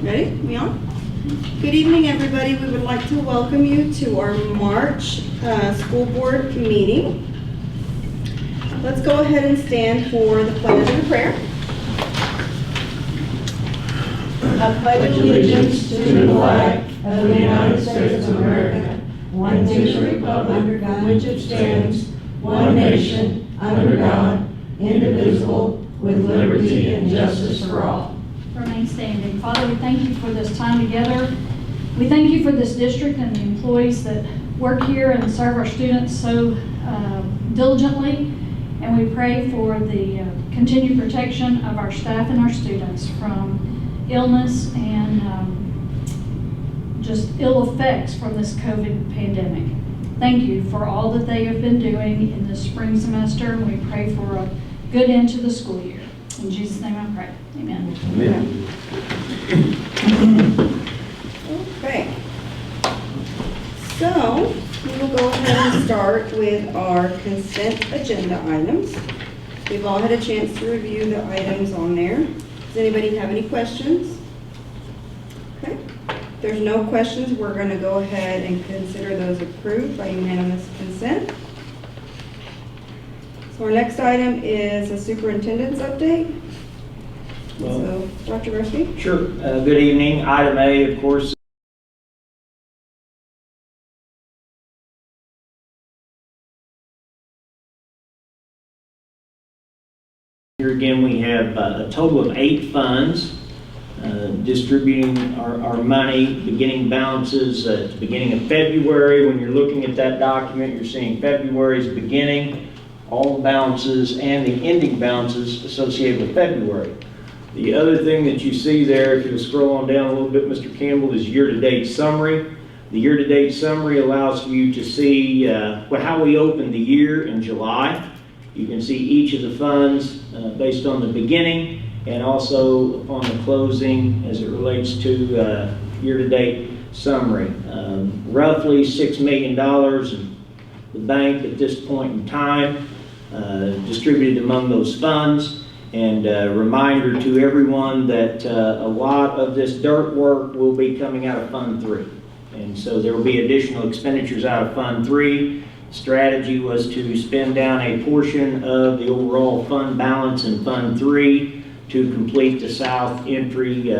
Ready? We on? Good evening, everybody. We would like to welcome you to our March school board meeting. Let's go ahead and stand for the pledge and prayer. I pledge allegiance to the flag of the United States of America, and to the republic for which it stands, one nation, under God, indivisible, with liberty and justice for all. Remain standing. Father, we thank you for this time together. We thank you for this district and the employees that work here and serve our students so diligently. And we pray for the continued protection of our staff and our students from illness and just ill effects from this COVID pandemic. Thank you for all that they have been doing in this spring semester, and we pray for a good end to the school year. In Jesus' name I pray. Amen. Amen. Okay. So, we will go ahead and start with our consent agenda items. We've all had a chance to review the items on there. Does anybody have any questions? Okay. If there's no questions, we're going to go ahead and consider those approved by unanimous consent. So our next item is a superintendent's update. So, Dr. Murphy? Sure. Good evening. Item A, of course, here again we have a total of 8 funds distributing our money, beginning balances at the beginning of February. When you're looking at that document, you're seeing February's beginning, all the balances, and the ending balances associated with February. The other thing that you see there, if you scroll on down a little bit, Mr. Campbell, is year-to-date summary. The year-to-date summary allows you to see how we opened the year in July. You can see each of the funds based on the beginning and also upon the closing as it relates to year-to-date summary. Roughly $6 million in the bank at this point in time, distributed among those funds. And a reminder to everyone that a lot of this dirt work will be coming out of Fund 3. And so there will be additional expenditures out of Fund 3. Strategy was to spend down a portion of the overall fund balance in Fund 3 to complete the south entry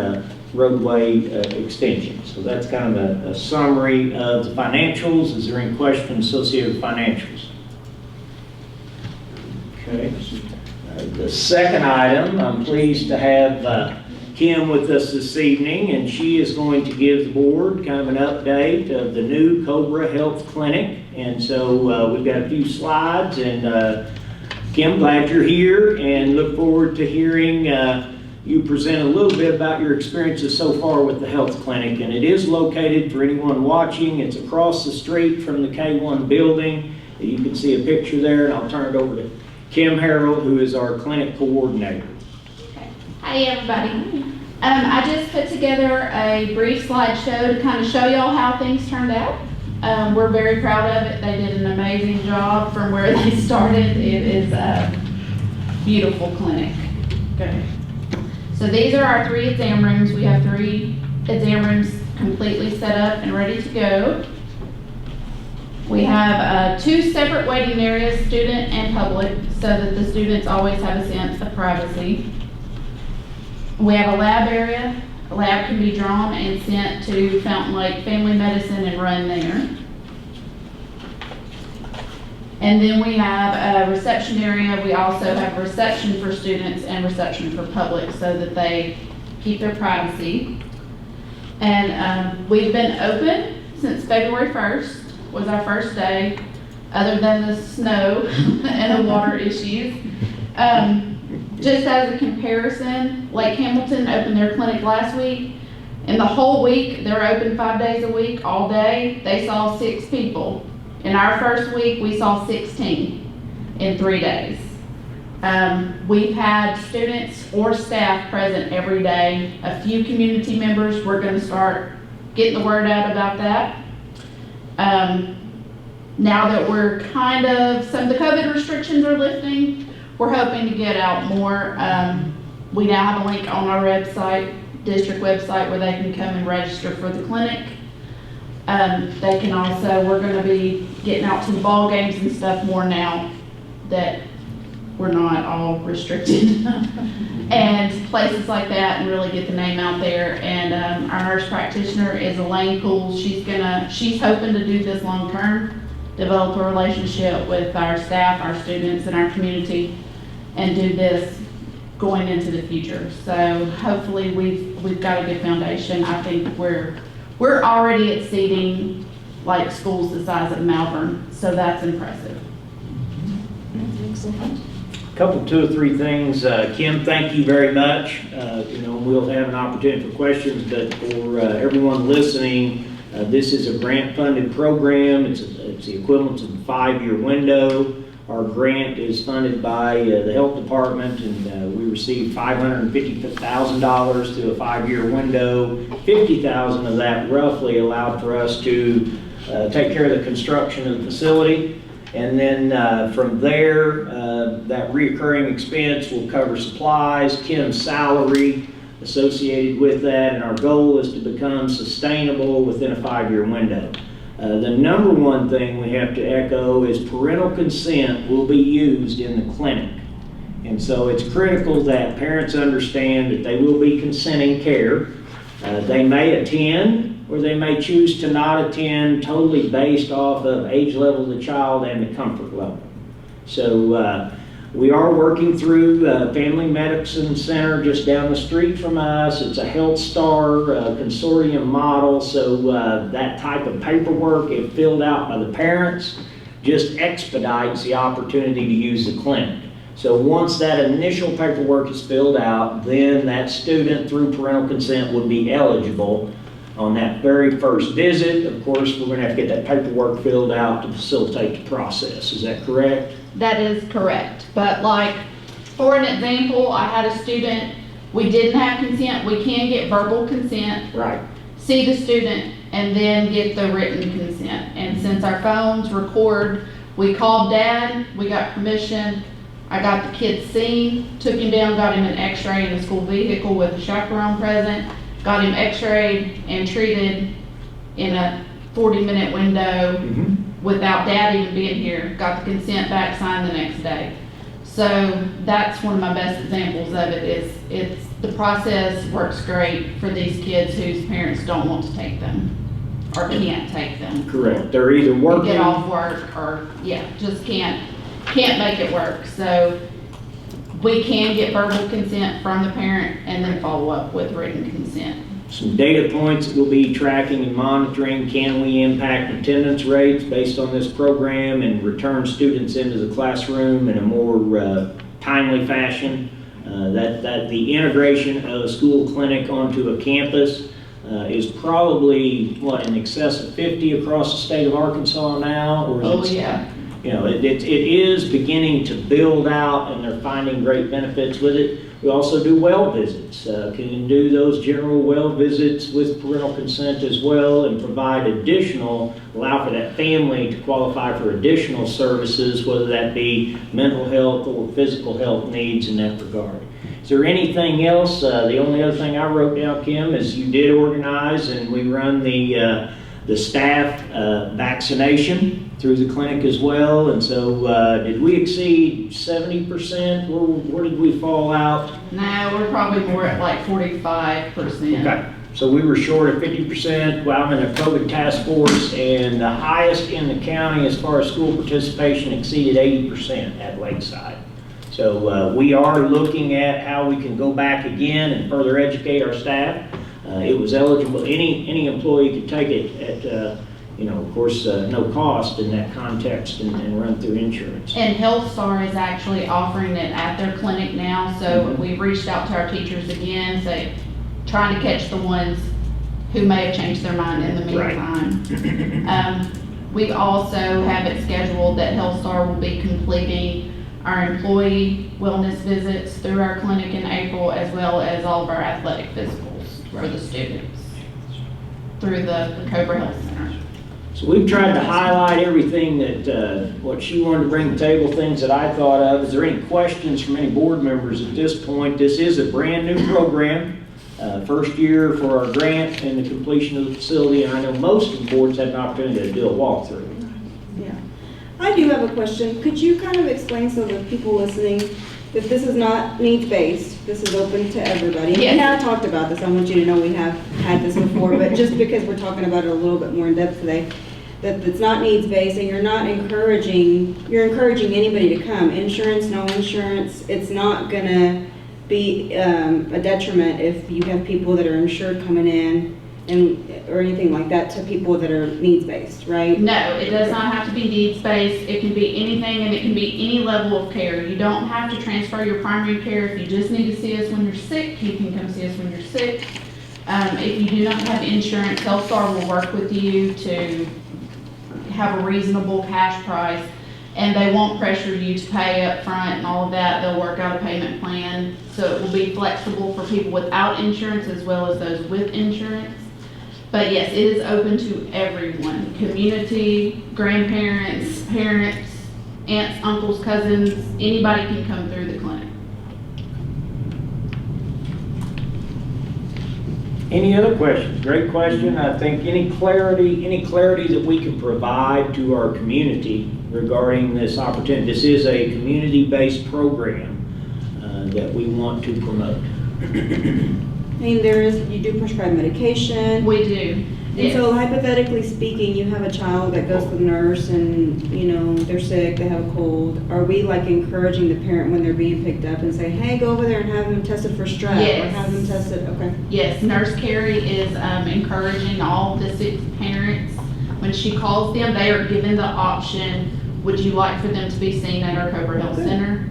roadway extension. So that's kind of a summary of the financials. Is there any questions associated with financials? Okay. The second item, I'm pleased to have Kim with us this evening, and she is going to give the board kind of an update of the new Cobra Health Clinic. And so we've got a few slides, and Kim, glad you're here, and look forward to hearing you present a little bit about your experiences so far with the health clinic. And it is located, for anyone watching, it's across the street from the K1 building. You can see a picture there, and I'll turn it over to Kim Harrell, who is our clinic coordinator. Okay. Hi, everybody. I just put together a brief slideshow to kind of show y'all how things turned out. We're very proud of it. They did an amazing job from where they started. It is a beautiful clinic. Okay. So these are our 3 exam rooms. We have 3 exam rooms completely set up and ready to go. We have 2 separate waiting areas, student and public, so that the students always have a sense of privacy. We have a lab area. A lab can be drawn and sent to Fountain Lake Family Medicine and run there. And then we have a reception area. We also have reception for students and reception for public so that they keep their privacy. And we've been open since February 1st. Was our first day, other than the snow and the water issues. Just as a comparison, Lake Hamilton opened their clinic last week. In the whole week, they're open 5 days a week, all day. They saw 6 people. In our first week, we saw 16 in 3 days. We've had students or staff present every day. A few community members, we're going to start getting the word out about that. Now that we're some of the COVID restrictions are lifting, we're hoping to get out more. We now have a link on our website district website where they can come and register for the clinic. They can also, we're gonna be getting out to the ball games and stuff more now that we're not all restricted. And places like that, and really get the name out there. And our nurse practitioner is Elaine Poole. She's hoping to do this long term, develop a relationship with our staff, our students, and our community, and do this going into the future. So hopefully we've got a good foundation. I think we're already exceeding like schools the size of Malvern, so that's impressive. Couple, 2 or 3 things. Kim, thank you very much. We'll have an opportunity for questions, but for everyone listening, this is a grant-funded program. It's the equivalent of a 5-year window. Our grant is funded by the health department, and we received $550,000 through a 5-year window. $50,000 of that roughly allowed for us to take care of the construction of the facility. And then from there, that reoccurring expense will cover supplies, Kim's salary associated with that, and our goal is to become sustainable within a 5-year window. The number one thing we have to echo is parental consent will be used in the clinic. And so it's critical that parents understand that they will be consenting care. They may attend, or they may choose to not attend, totally based off of age level of the child and the comfort level. So we are working through Family Medicine Center just down the street from us. It's a Health Star consortium model, so that type of paperwork, if filled out by the parents, just expedites the opportunity to use the clinic. So once that initial paperwork is filled out, then that student, through parental consent, would be eligible on that very first visit. Of course, we're going to have to get that paperwork filled out to facilitate the process. Is that correct? That is correct. But like, for an example, I had a student, we didn't have consent. We can get verbal consent. Right. See the student and then get the written consent. And since our phones record, we called dad, we got permission. I got the kid seen, took him down, got him an x-ray in the school vehicle with a chaperone present, got him x-rayed and treated in a 40-minute window without dad even being here. Got the consent back, signed the next day. So that's one of my best examples of it. It's the process works great for these kids whose parents don't want to take them or can't take them. Correct. They're either working, get off work, or just can't make it work. So we can get verbal consent from the parent and then follow up with written consent. some data points that we'll be tracking and monitoring. Can we impact attendance rates based on this program and return students into the classroom in a more timely fashion? That the integration of a school clinic onto a campus is probably, what, in excess of 50 across the state of Arkansas now? Or is yeah. You know, it is beginning to build out, and they're finding great benefits with it. We also do well visits. Can do those general well visits with parental consent as well, and provide additional, allow for that family to qualify for additional services, whether that be mental health or physical health needs in that regard. Is there anything else? The only other thing I wrote down, Kim, is you did organize, and we run the staff vaccination through the clinic as well. And so did we exceed 70%? Where did we fall out? No, we're probably more at like 45%. Okay, so we were short of 50%. Well, I'm in a COVID task force, and the highest in the county as far as school participation exceeded 80% at Lakeside. So we are looking at how we can go back again and further educate our staff. It was eligible, any employee could take it at, you know, of course, no cost in that context, and run through insurance. And Health Star is actually offering it at their clinic now, so we've reached out to our teachers again, trying to catch the ones who may have changed their mind in the meantime. Right. We also have it scheduled that Health Star will be completing our employee wellness visits through our clinic in April, as well as all of our athletic physicals for the students through the Cobra Health Center. So we've tried to highlight everything that, what she wanted to bring to the table, things that I thought of. Is there any questions from any board members at this point? This is a brand new program. first year for our grant and the completion of the facility, and I know most of the boards had an opportunity to do a walkthrough. Yeah. I do have a question. Could you kind of explain so that people listening that this is not needs-based, this is open to everybody? And Yes. we have talked about this. I want you to know we have had this before, but just because we're talking about it a little bit more in depth today, that it's not needs-based and you're encouraging anybody to come. Insurance, no insurance, it's not gonna be a detriment if you have people that are insured coming in or anything like that to people that are needs-based, right? No, it does not have to be needs-based. It can be anything, and it can be any level of care. You don't have to transfer your primary care. If you just need to see us when you're sick, you can come see us when you're sick. If you do not have insurance, HealthStar will work with you to have a reasonable cash price, and they won't pressure you to pay up front and all of that. They'll work out a payment plan, so it will be flexible for people without insurance as well as those with insurance. But yes, it is open to everyone, community, grandparents, parents, aunts, uncles, cousins, anybody can come through the clinic. Any other questions? Great question. I think any clarity that we can provide to our community regarding this opportunity. This is a community-based program that we want to promote. I mean, you do prescribe medication. We do. And so hypothetically speaking, you have a child that goes to the nurse and, they're sick, they have a cold. Are we like encouraging the parent when they're being picked up and say, hey, go over there and have them tested for strep? Yes. Or have them tested, okay. Yes, Nurse Carrie is encouraging all the sick parents. When she calls them, they are given the option, would you like for them to be seen at our Cobra Health Center?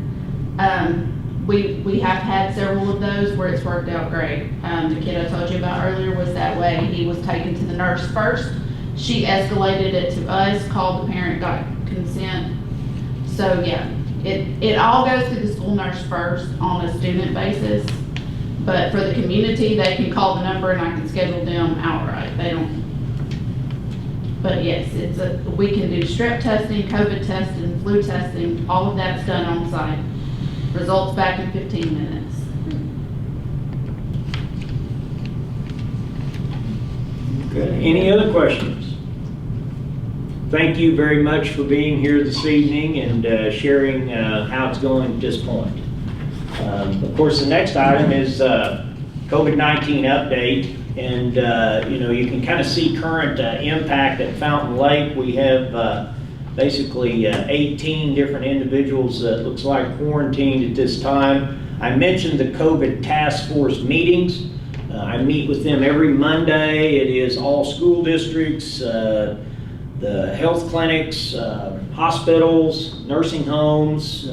We have had several of those where it's worked out great. The kid I told you about earlier was that way. He was taken to the nurse first. She escalated it to us, called the parent, got consent. So yeah, it all goes to the school nurse first on a student basis. But for the community, they can call the number and I can schedule them outright. They don't. But yes, we can do strep testing, COVID testing, flu testing, all of that's done on site. Results back in 15 minutes. Good. Any other questions? Thank you very much for being here this evening and sharing how it's going at this point. Of course, the next item is COVID-19 update. And, you can kind of see current impact at Fountain Lake. We have basically 18 different individuals that looks like quarantined at this time. I mentioned the COVID task force meetings. I meet with them every Monday. It is all school districts, the health clinics, hospitals, nursing homes,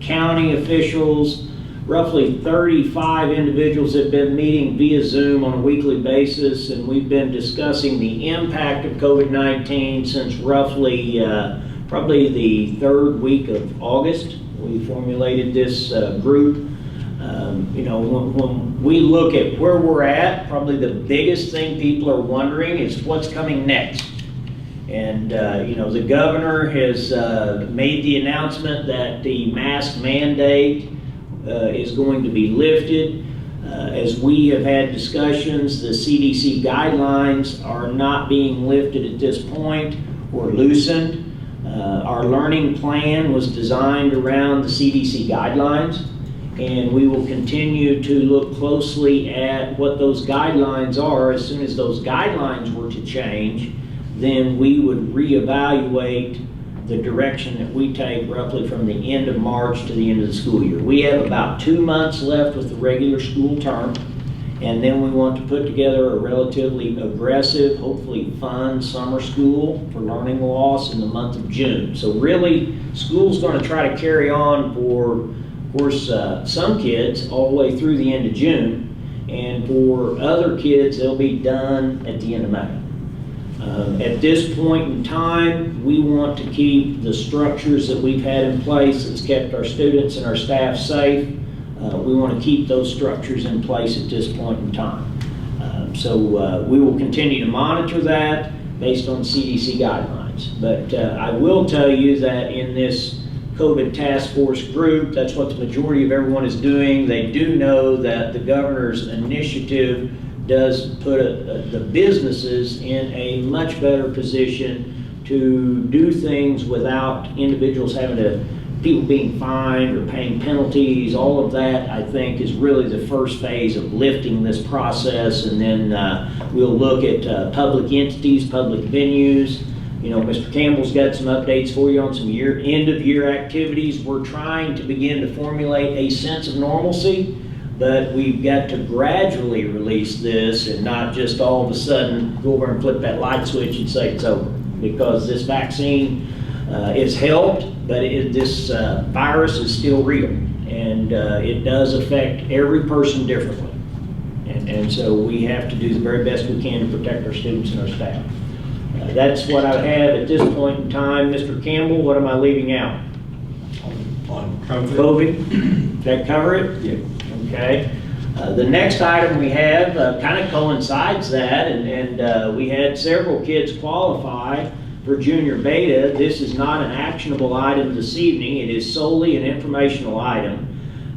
county officials. Roughly 35 individuals have been meeting via Zoom on a weekly basis, and we've been discussing the impact of COVID-19 since roughly probably the third week of August. We formulated this group. When we look at where we're at, probably the biggest thing people are wondering is what's coming next. And, the governor has made the announcement that the mask mandate is going to be lifted. As we have had discussions, the CDC guidelines are not being lifted at this point or loosened. Our learning plan was designed around the CDC guidelines, and we will continue to look closely at what those guidelines are. As soon as those guidelines were to change, then we would reevaluate the direction that we take roughly from the end of March to the end of the school year. We have about 2 months left with the regular school term, and then we want to put together a relatively aggressive, hopefully fun summer school for learning loss in the month of June. So really, school's going to try to carry on for, of course, some kids all the way through the end of June, and for other kids, they'll be done at the end of May. At this point in time, we want to keep the structures that we've had in place that's kept our students and our staff safe. We want to keep those structures in place at this point in time. So we will continue to monitor that based on CDC guidelines. But I will tell you that in this COVID task force group. That's what the majority of everyone is doing. They do know that the governor's initiative does put the businesses in a much better position to do things without individuals having to, people being fined or paying penalties. All of that, I think, is really the first phase of lifting this process. And then we'll look at public entities, public venues. You know, Mr. Campbell's got some updates for you on some end of year activities. We're trying to begin to formulate a sense of normalcy, but we've got to gradually release this and not just all of a sudden go over and flip that light switch and say it's over. Because this vaccine has helped, but this virus is still real, and it does affect every person differently. And so we have to do the very best we can to protect our students and our staff. That's what I have at this point in time. Mr. Campbell, what am I leaving out? On COVID. COVID? Does that cover it? Yeah. Okay. The next item we have kind of coincides that, and we had several kids qualify for junior beta. This is not an actionable item this evening. It is solely an informational item.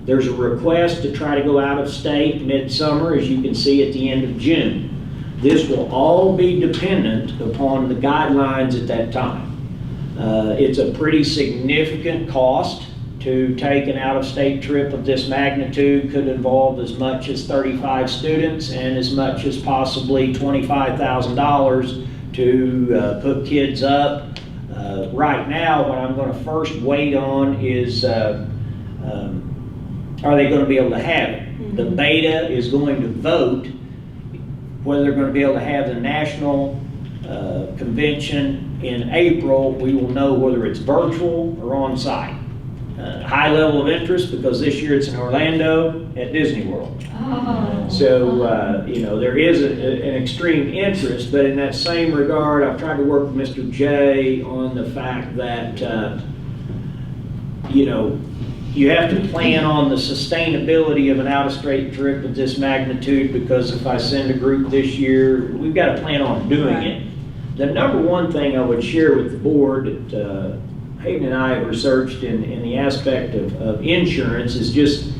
There's a request to try to go out of state midsummer, as you can see at the end of June. This will all be dependent upon the guidelines at that time. It's a pretty significant cost to take an out-of-state trip of this magnitude. Could involve as much as 35 students and as much as possibly $25,000 to put kids up. Right now, what I'm going to first wait on is are they going to be able to have it? The beta is going to vote whether they're going to be able to have the national convention in April. We will know whether it's virtual or on site. High level of interest because this year it's in Orlando at Disney World. Oh. So, you know, there is an extreme interest, but in that same regard, I've tried to work with Mr. J on the fact that, you know, you have to plan on the sustainability of an out-of-state trip of this magnitude, because if I send a group this year, we've got to plan on doing it. The number one thing I would share with the board that Hayden and I have researched in the aspect of insurance is just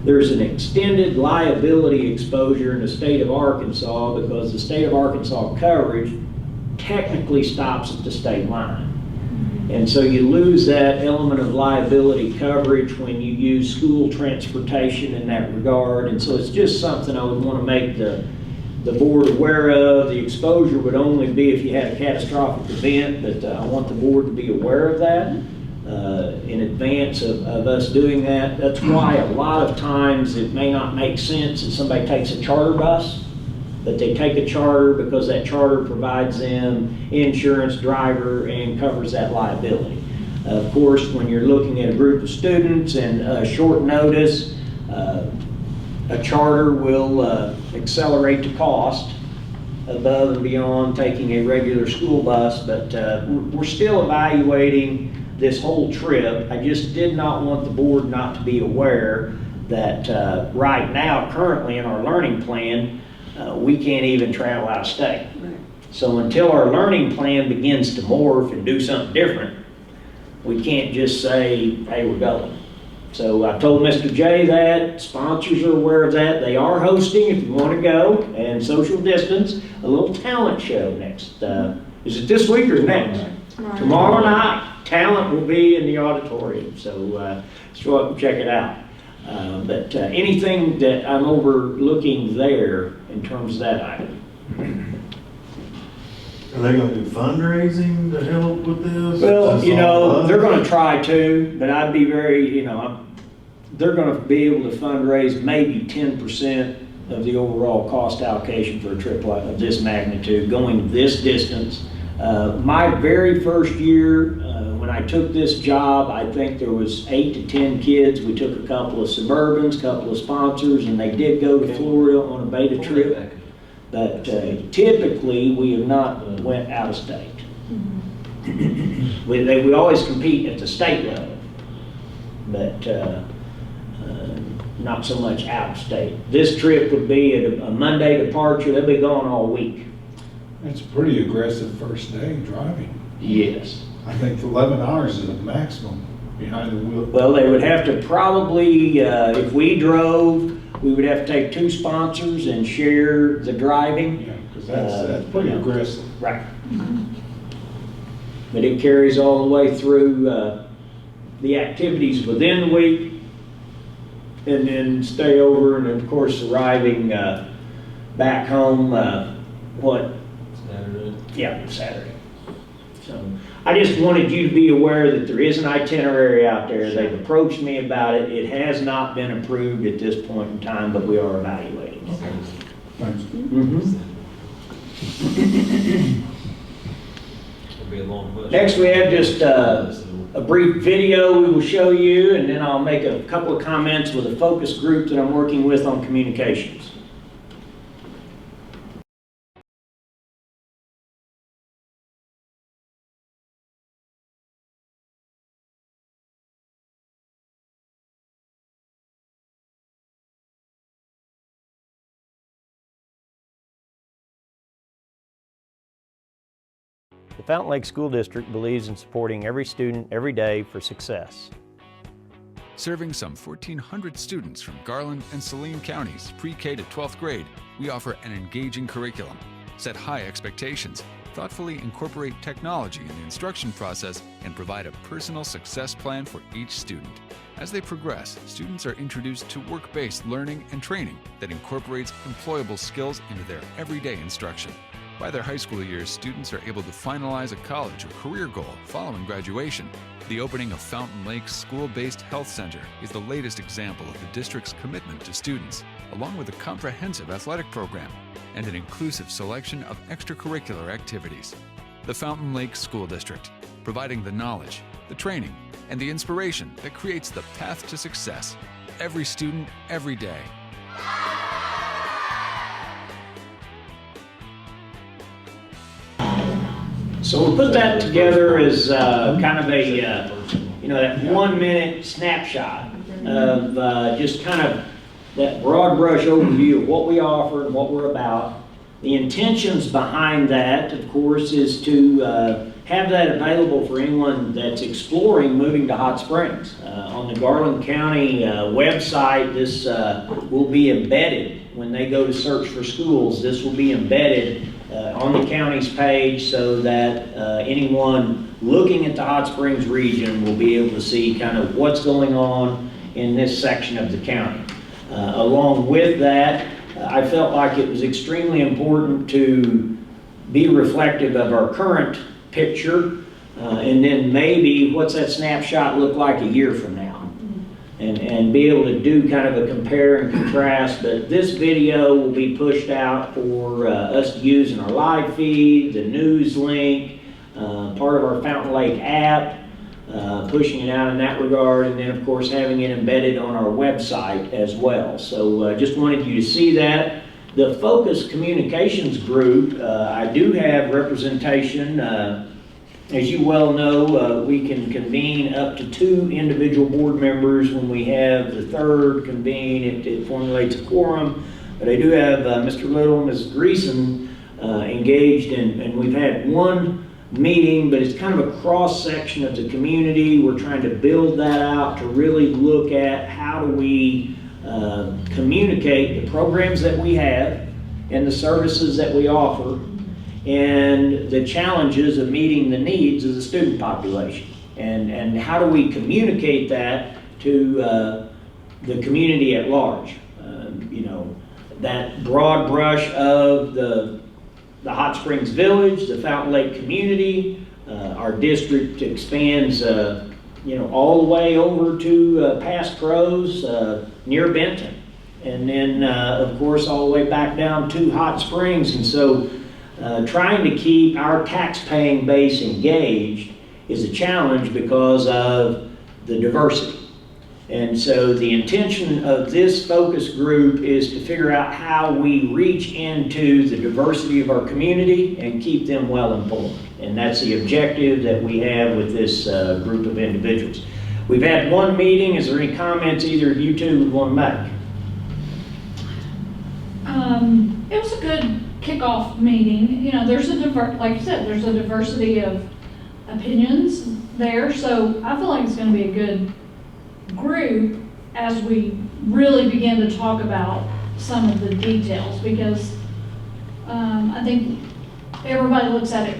there's an extended liability exposure in the state of Arkansas, because the state of Arkansas coverage technically stops at the state line. And so you lose that element of liability coverage when you use school transportation in that regard. And so it's just something I would want to make the board aware of. The exposure would only be if you had a catastrophic event, but I want the board to be aware of that in advance of us doing that. That's why a lot of times it may not make sense if somebody takes a charter bus, but they take a charter because that charter provides them insurance, driver, and covers that liability. Of course, when you're looking at a group of students and short notice, a charter will accelerate the cost above and beyond taking a regular school bus, but we're still evaluating this whole trip. I just did not want the board not to be aware that right now, currently in our learning plan, we can't even travel out of state. Right. So until our learning plan begins to morph and do something different, we can't just say, hey, we're going. So I told Mr. J that, sponsors are aware of that. They are hosting, if you want to go, and social distance, a little talent show next. Is it this week or next? Tomorrow night. Talent will be in the auditorium, so show up and check it out. But anything that I'm overlooking there in terms of that item? Are they going to do fundraising to help with this? Well, you know, they're going to try to, but I'd be very, you know, they're going to be able to fundraise maybe 10% of the overall cost allocation for a trip of this magnitude, going this distance. My very first year, when I took this job, I think there was 8 to 10 kids. We took a couple of Suburbans, a couple of sponsors, and they did go to Florida on a beta trip. But typically, we have not went out of state. We always compete at the state level, but not so much out of state. This trip would be a Monday departure. They'll be gone all week. It's a pretty aggressive first day driving. Yes. I think 11 hours is the maximum. behind the wheel? Well, they would have to probably, if we drove, we would have to take 2 sponsors and share the driving. Yeah, because that's pretty aggressive. Right. But it carries all the way through the activities within the week, and then stay over, and of course arriving back home, Saturday. Yeah, Saturday. So I just wanted you to be aware that there is an itinerary out there. They've approached me about it. It has not been approved at this point in time, but we are evaluating it. Thanks. It'll be a long push. Next, we have just a brief video we will show you, and then I'll make a couple of comments with a focus group that I'm working with on communications. The Fountain Lake School District believes in supporting every student every day for success. Serving some 1,400 students from Garland and Saline counties, pre-K to 12th grade, we offer an engaging curriculum, set high expectations, thoughtfully incorporate technology in the instruction process, and provide a personal success plan for each student. As they progress, students are introduced to work-based learning and training that incorporates employable skills into their everyday instruction. By their high school years, students are able to finalize a college or career goal following graduation. The opening of Fountain Lake's school-based health center is the latest example of the district's commitment to students, along with a comprehensive athletic program and an inclusive selection of extracurricular activities. The Fountain Lake School District, providing the knowledge, the training, and the inspiration that creates the path to success. Every student, every day. So we'll put that together as kind of a, that 1-minute snapshot of just kind of that broad brush overview of what we offer and what we're about. The intentions behind that, of course, is to have that available for anyone that's exploring moving to Hot Springs. On the Garland County website, this will be embedded. When they go to search for schools, this will be embedded on the county's page so that anyone looking at the Hot Springs region will be able to see kind of what's going on in this section of the county. Along with that, I felt like it was extremely important to be reflective of our current picture, and then maybe what's that snapshot look like a year from now, and be able to do kind of a compare and contrast. But this video will be pushed out for us to use in our live feed, the news link, part of our Fountain Lake app, pushing it out in that regard, and then of course having it embedded on our website as well. So just wanted you to see that. The Focus Communications Group, I do have representation. As you well know, we can convene up to 2 individual board members. When we have the third convene, it formulates a quorum. But I do have Mr. Little and Ms. Greason engaged, and we've had one meeting, but it's kind of a cross-section of the community. We're trying to build that out to really look at how do we communicate the programs that we have and the services that we offer and the challenges of meeting the needs of the student population. And how do we communicate that to the community at large? That broad brush of the Hot Springs Village, the Fountain Lake community. Our district expands, all the way over to past Crows, near Benton. And then, of course, all the way back down to Hot Springs. And so trying to keep our tax-paying base engaged is a challenge because of the diversity. And so the intention of this focus group is to figure out how we reach into the diversity of our community and keep them well informed. And that's the objective that we have with this group of individuals. We've had one meeting. Is there any comments either of you two would want to make? It was a good kickoff meeting. There's like you said, there's a diversity of opinions, there, so I feel like it's gonna be a good group as we really begin to talk about some of the details, because I think everybody looks at it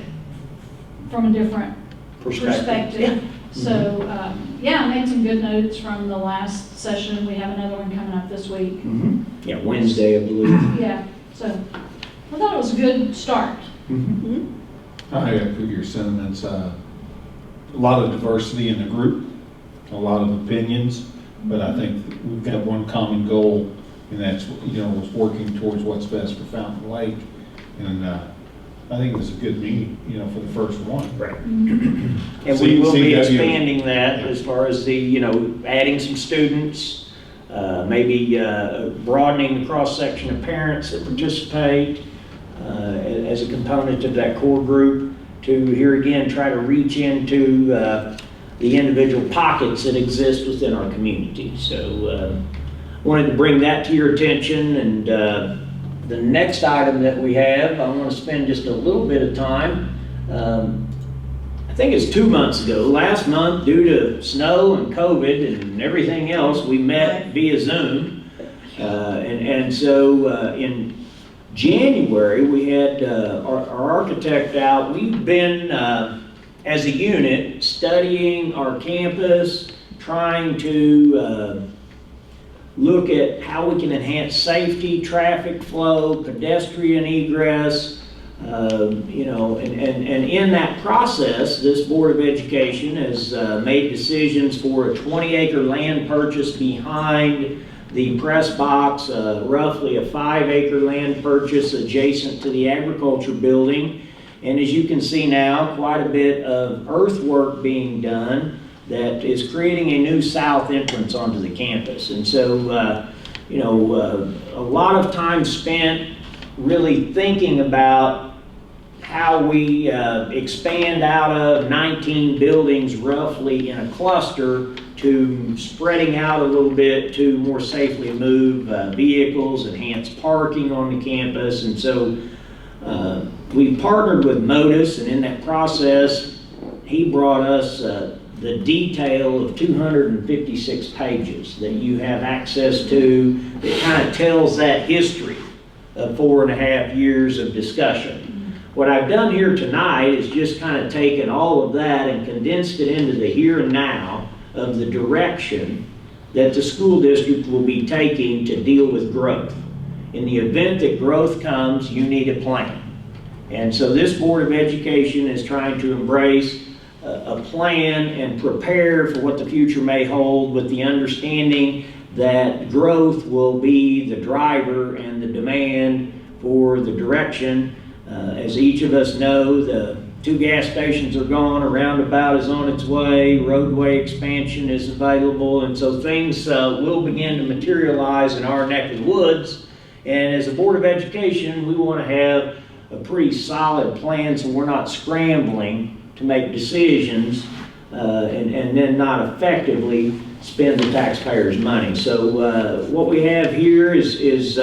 from a different perspective. So, yeah, I made some good notes from the last session. We have another one coming up this week. Yeah, Wednesday, I believe. Yeah, so I thought it was a good start. I echo your sentiments. A lot of diversity in the group, a lot of opinions, but I think we've got one common goal, and that's, was working towards what's best for Fountain Lake. And I think it was a good meeting, for the first one. Right. And we will be expanding that as far as the, adding some students, maybe broadening the cross-section of parents that participate as a component of that core group, to here again try to reach into the individual pockets that exist within our community. So wanted to bring that to your attention. And the next item that we have, I want to spend just a little bit of time. I think it's 2 months ago. Last month, due to snow and COVID and everything else, we met via Zoom. And so in January, we had our architect out. We've been, as a unit, studying our campus, trying to look at how we can enhance safety, traffic flow, pedestrian egress, and in that process, this Board of Education has made decisions for a 20-acre land purchase behind the press box, roughly a 5-acre land purchase adjacent to the agriculture building. And as you can see now, quite a bit of earthwork being done that is creating a new south entrance onto the campus. And so, a lot of time spent really thinking about how we expand out of 19 buildings roughly in a cluster to spreading out a little bit to more safely move vehicles, enhance parking on the campus. And so we partnered with Modus, and in that process, he brought us the detail of 256 pages that you have access to that kind of tells that history of 4.5 years of discussion. What I've done here tonight is just kind of taken all of that and condensed it into the here and now of the direction that the school district will be taking to deal with growth. In the event that growth comes, you need a plan. And so this Board of Education is trying to embrace a plan and prepare for what the future may hold, with the understanding that growth will be the driver and the demand for the direction. As each of us know, the 2 gas stations are gone, a roundabout is on its way, roadway expansion is available, and so things will begin to materialize in our neck of the woods. And as a Board of Education, we want to have a pretty solid plan so we're not scrambling to make decisions and then not effectively spend the taxpayers' money. So what we have here is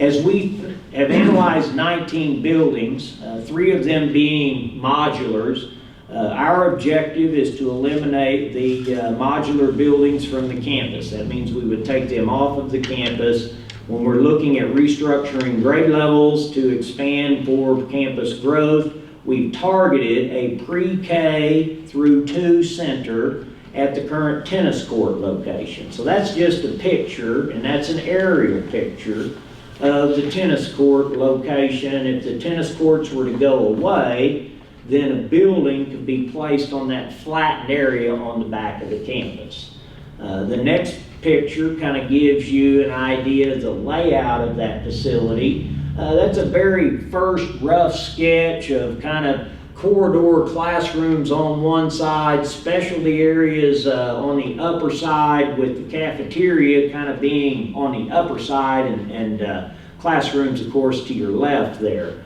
as we have analyzed 19 buildings, 3 of them being modulars, our objective is to eliminate the modular buildings from the campus. That means we would take them off of the campus. When we're looking at restructuring grade levels to expand for campus growth, we've targeted a pre-K through 2 center at the current tennis court location. So that's just a picture, and that's an aerial picture of the tennis court location. If the tennis courts were to go away, then a building could be placed on that flattened area on the back of the campus. The next picture kind of gives you an idea of the layout of that facility. That's a very first rough sketch of kind of corridor classrooms on one side, specialty areas on the upper side, with the cafeteria kind of being on the upper side, and classrooms, of course, to your left there.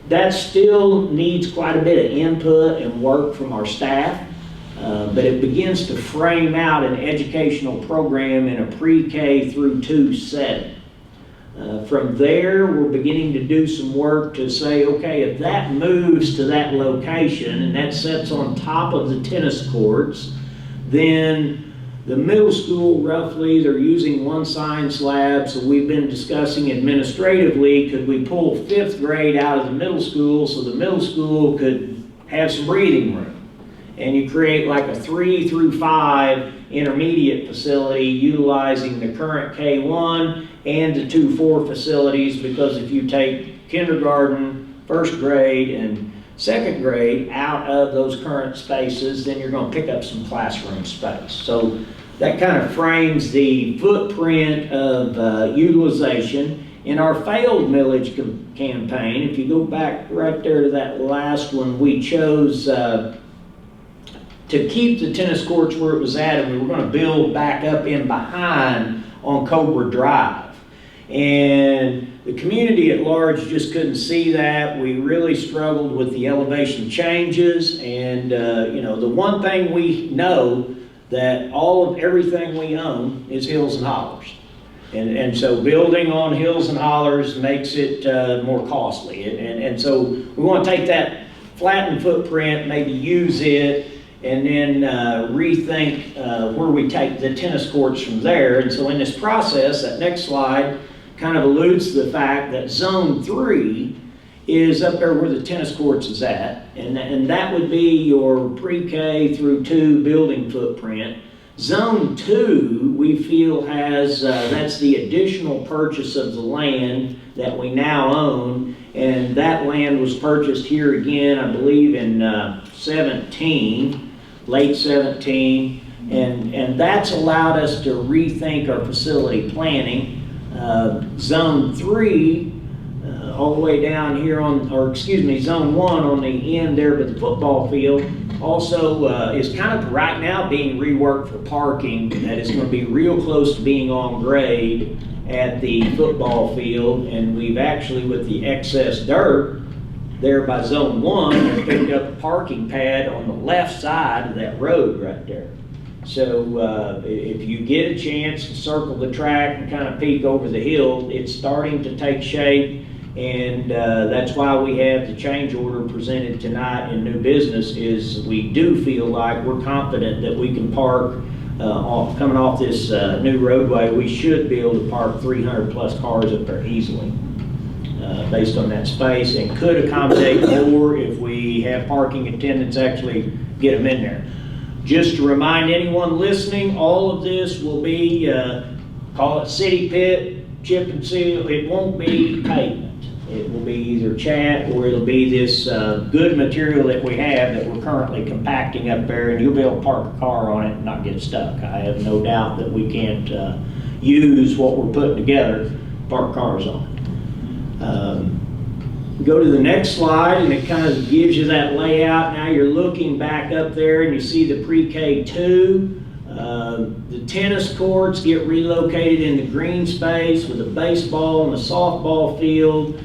That still needs quite a bit of input and work from our staff, but it begins to frame out an educational program in a pre-K through 2 setting. From there, we're beginning to do some work to say, okay, if that moves to that location and that sits on top of the tennis courts, then the middle school, roughly, they're using one science lab, so we've been discussing administratively, could we pull 5th grade out of the middle school so the middle school could have some breathing room? And you create like a 3 through 5 intermediate facility utilizing the current K1 and the 2-4 facilities, because if you take kindergarten, 1st grade, and 2nd grade out of those current spaces, then you're going to pick up some classroom space. So that kind of frames the footprint of utilization. In our failed millage campaign, if you go back right there to that last one, we chose to keep the tennis courts where it was at, and we were going to build back up in behind on Cobra Drive. And the community at large just couldn't see that. We really struggled with the elevation changes, and you know, the one thing we know that everything we own is hills and hollers. And so building on hills and hollers makes it more costly. And so we want to take that flattened footprint, maybe use it, and then rethink where we take the tennis courts from there. And so in this process, that next slide kind of alludes to the fact that Zone 3 is up there where the tennis courts is at, and that would be your pre-K through 2 building footprint. Zone 2, we feel has, that's the additional purchase of the land that we now own, and that land was purchased here again, I believe in 17, late 17, and that's allowed us to rethink our facility planning. Zone 3, all the way down here Zone 1 on the end there by the football field, also is kind of right now being reworked for parking. That is going to be real close to being on grade at the football field, and we've actually, with the excess dirt there by Zone 1, have picked up a parking pad on the left side of that road right there. So if you get a chance to circle the track and kind of peek over the hill, it's starting to take shape, and that's why we have the change order presented tonight in new business. Is we do feel like we're confident that we can park coming off this new roadway. We should be able to park 300 plus cars up there easily based on that space, and could accommodate more if we have parking attendants actually get them in there. Just to remind anyone listening, all of this will be, call it city pit, chip and seal. It won't be pavement. It will be either chat, or it'll be this good material that we have that we're currently compacting up there, and you'll be able to park a car on it and not get stuck. I have no doubt that we can't use what we're putting together, park cars on it. Go to the next slide, and it kind of gives you that layout. Now you're looking back up there, and you see the pre-K 2. The tennis courts get relocated in the green space with a baseball and a softball field.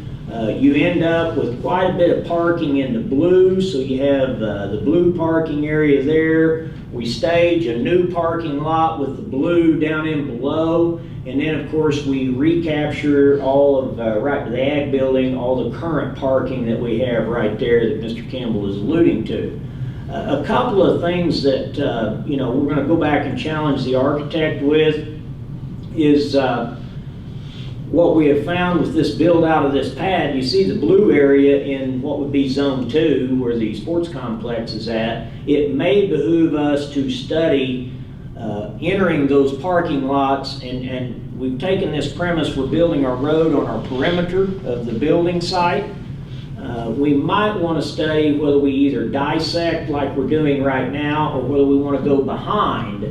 You end up with quite a bit of parking in the blue, so you have the blue parking area there. We stage a new parking lot with the blue down in below, and then of course we recapture all of, right to the ag building, all the current parking that we have right there that Mr. Campbell is alluding to. A couple of things that you know, we're going to go back and challenge the architect with is what we have found with this build out of this pad. You see the blue area in what would be Zone 2, where the sports complex is at. It may behoove us to study entering those parking lots, and we've taken this premise, we're building our road on our perimeter of the building site. We might want to study whether we either dissect like we're doing right now, or whether we want to go behind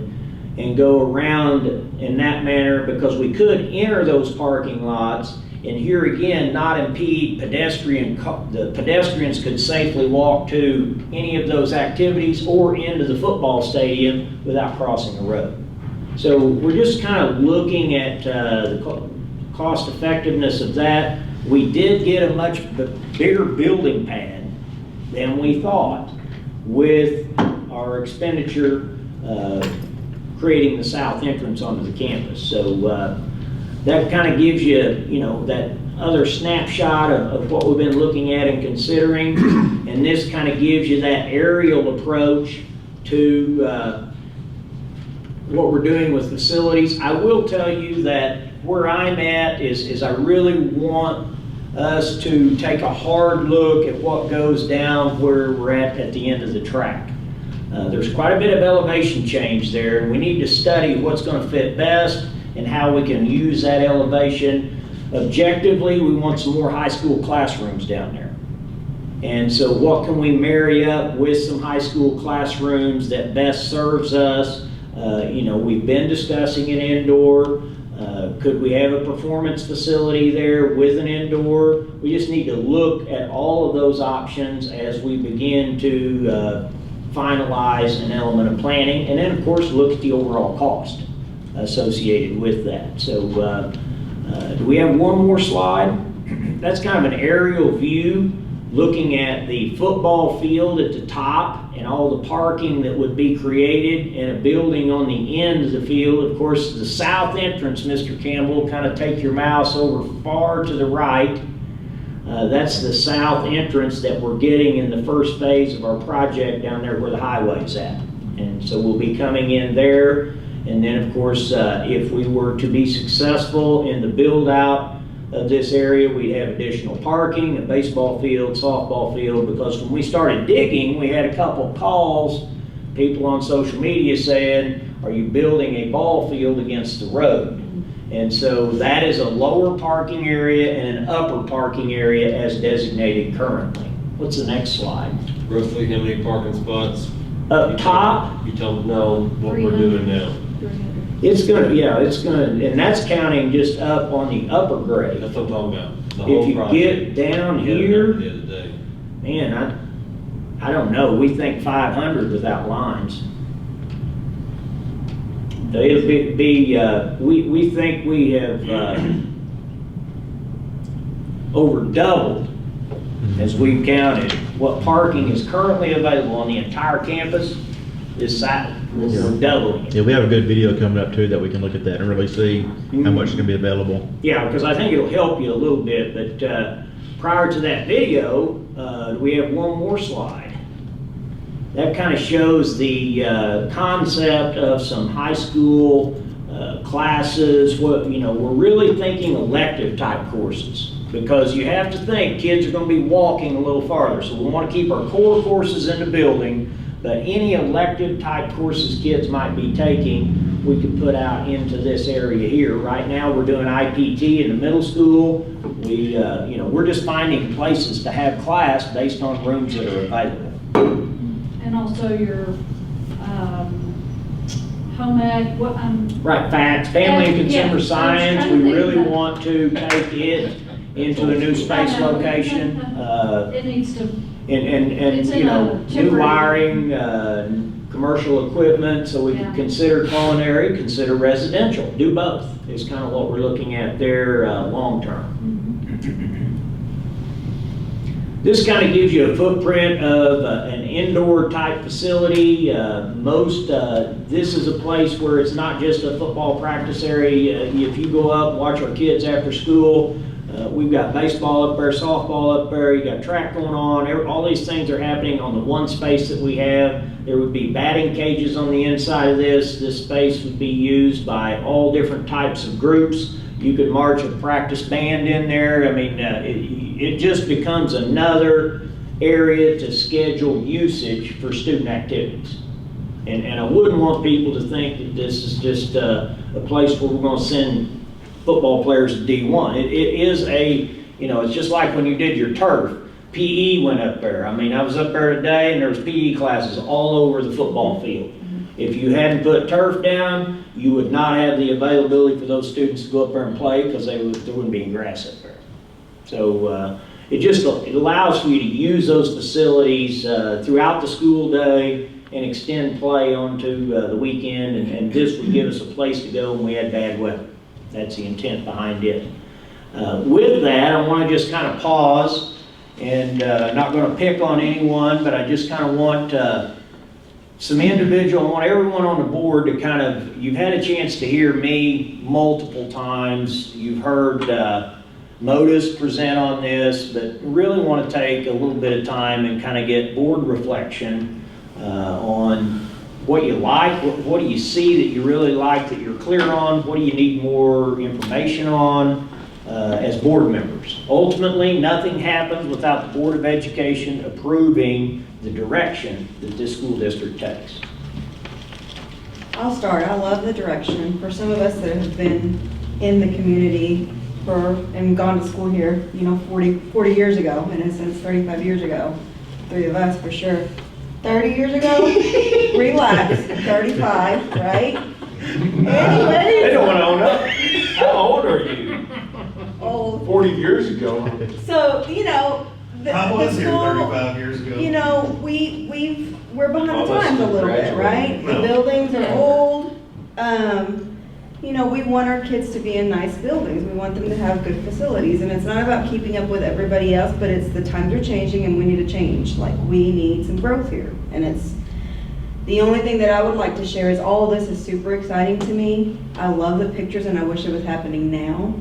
and go around in that manner, because we could enter those parking lots and here again not impede the pedestrians could safely walk to any of those activities or into the football stadium without crossing the road. So we're just kind of looking at the cost effectiveness of that. We did get a much bigger building pad than we thought with our expenditure creating the south entrance onto the campus. So that kind of gives you, you know, that other snapshot of what we've been looking at and considering. And this kind of gives you that aerial approach to what we're doing with facilities. I will tell you that where I'm at is I really want us to take a hard look at what goes down where we're at the end of the track. There's quite a bit of elevation change there, and we need to study what's going to fit best and how we can use that elevation. Objectively, we want some more high school classrooms down there. And so what can we marry up with some high school classrooms that best serves us? You know, we've been discussing an indoor. Could we have a performance facility there with an indoor? We just need to look at all of those options as we begin to finalize an element of planning. And then, of course, look at the overall cost associated with that. So do we have one more slide? That's kind of an aerial view looking at the football field at the top and all the parking that would be created in a building on the end of the field. Of course, the south entrance, Mr. Campbell, kind of take your mouse over far to the right. That's the south entrance that we're getting in the first phase of our project down there where the highway's at. And so we'll be coming in there. And then, of course, if we were to be successful in the build out of this area, we'd have additional parking, a baseball field, softball field, because when we started digging, we had a couple calls, people on social media saying, are you building a ball field against the road? And so that is a lower parking area and an upper parking area as designated currently. What's the next slide? Roughly how many parking spots? Up top? You don't know what we're doing now. It's gonna, yeah, it's gonna, and that's counting just up on the upper grade. That's what I'm talking about. The whole If you project. get down We had it here, the other day. man, I don't know. We think 500 without lines. It'll we think we have over doubled as we've counted what parking is currently available on the entire campus. This side, we're doubling it. Yeah, we have a good video coming up too that we can look at that and really see how much is going to be available. Yeah, because I think it'll help you a little bit, but prior to that video, we have one more slide. That kind of shows the concept of some high school classes. What, you know, we're really thinking elective type courses, because you have to think kids are going to be walking a little farther. So we want to keep our core courses in the building, but any elective type courses kids might be taking, we could put out into this area here. Right now, we're doing IPT in the middle school. We, you know, we're just finding places to have class based on rooms that are available. And also your home ec, what right, facts, family and consumer yeah, science. We really want to take it into a new space location. It needs to. And you know, new wiring, commercial equipment, so we can consider culinary, consider residential, do both, is kind of what we're looking at there long term. This kind of gives you a footprint of an indoor type facility. This is a place where it's not just a football practice area. If you go up and watch our kids after school, we've got baseball up there, softball up there, you got track going on, all these things are happening on the one space that we have. There would be batting cages on the inside of this. This space would be used by all different types of groups. You could march a practice band in there. I mean, it just becomes another area to schedule usage for student activities. And I wouldn't want people to think that this is just a place where we're going to send football players to D1. It is a, you know, it's just like when you did your turf. PE went up there. I mean, I was up there today and there was PE classes all over the football field. If you hadn't put turf down, you would not have the availability for those students to go up there and play, because there wouldn't be any grass up there. So it allows for you to use those facilities throughout the school day and extend play onto the weekend, and this would give us a place to go when we had bad weather. That's the intent behind it. With that, I want to just kind of pause, and not going to pick on anyone, but I just kind of want some individual, I want everyone on the board to kind of, you've had a chance to hear me multiple times. You've heard Modus present on this, but really want to take a little bit of time and kind of get board reflection on what you like, what do you see that you really like that you're clear on, what do you need more information on as board members. Ultimately, nothing happens without the Board of Education approving the direction that this school district takes. I'll start. I love the direction. For some of us that have been in the community and gone to school here, 40 years ago, in a sense, 35 years ago, 3 of us for sure. 30 years ago? Relax, 35, right? Anyway. They don't want to own up. How old are you? Old. 40 years ago. So, I the was here school, 35 years ago. we're behind the All of us times a little bit, graduated. right? The No. buildings are old. We want our kids to be in nice buildings. We want them to have good facilities. And it's not about keeping up with everybody else, but it's the times are changing and we need to change. Like, we need some growth here. And it's, the only thing that I would like to share is all this is super exciting to me. I love the pictures and I wish it was happening now.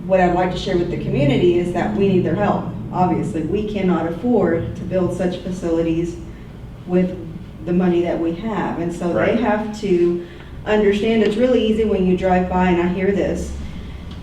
What I'd like to share with the community is that we need their help. Obviously, we cannot afford to build such facilities with the money that we have. And so Right. they have to understand. It's really easy when you drive by, and I hear this,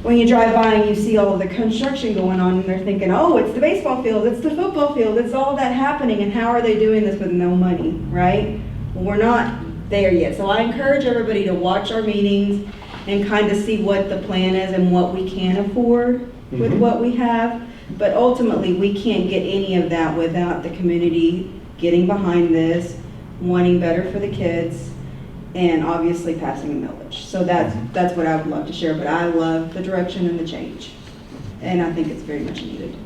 when you drive by and you see all of the construction going on and they're thinking, oh, it's the baseball field, it's the football field, it's all that happening, and how are they doing this with no money, right? Well, we're not there yet. So I encourage everybody to watch our meetings and kind of see what the plan is and what we can afford with what we have. But ultimately, we can't get any of that without the community getting behind this, wanting better for the kids, and obviously passing a millage. So that's what I would love to share, but I love the direction and the change. And I think it's very much needed.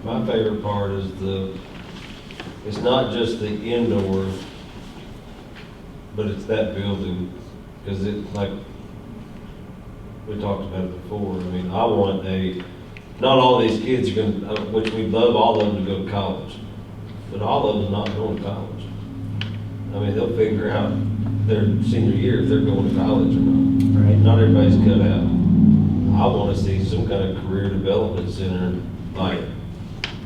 My favorite part is it's not just the indoor, but it's that building. Because like we talked about it before, I mean, I want not all these kids are going to, which we love all of them to go to college, but all of them are not going to college. I mean, they'll figure out their senior year if they're going to college or not. Right. Not everybody's cut out. I want to see some kind of career development center, like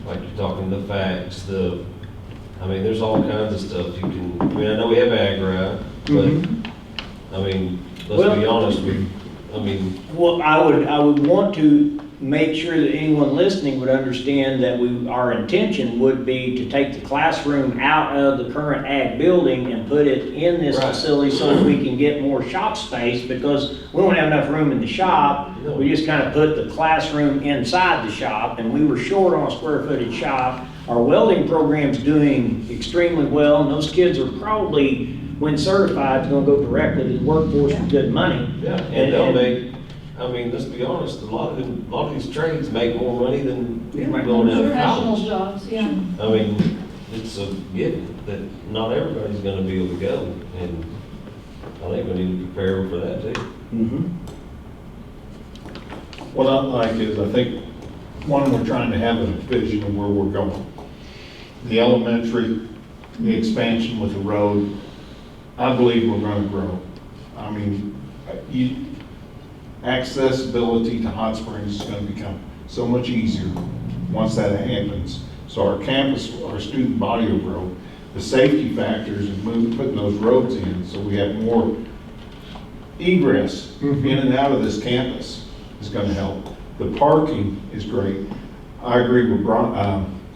you're talking the facts, I mean, there's all kinds of stuff you can, I mean, I know we have ag-ri, but, I mean, let's be honest, Well, I would want to make sure that anyone listening would understand that our intention would be to take the classroom out of the current ag building and put it in this Right. facility so that we can get more shop space, because we don't have enough room in the shop. We just kind of put the classroom inside the shop, and we were short on a square footage shop. Our welding program's doing extremely well, and those kids are probably, when certified, going to go directly to the workforce with good money. yeah, and they'll make, I mean, let's be honest, a lot of these trades make more money than going out of Professional college. jobs, yeah. I mean, it's a given that not everybody's gonna be able to go, and I think we need to prepare them for that too. What I like is, I think, one, we're trying to have a vision of where we're going. The elementary, the expansion with the road, I believe we're gonna grow. I mean, accessibility to Hot Springs is going to become so much easier once that happens. So our campus, our student body will grow. The safety factors of putting those roads in so we have more egress in and out of this campus is going to help. The parking is great. I agree with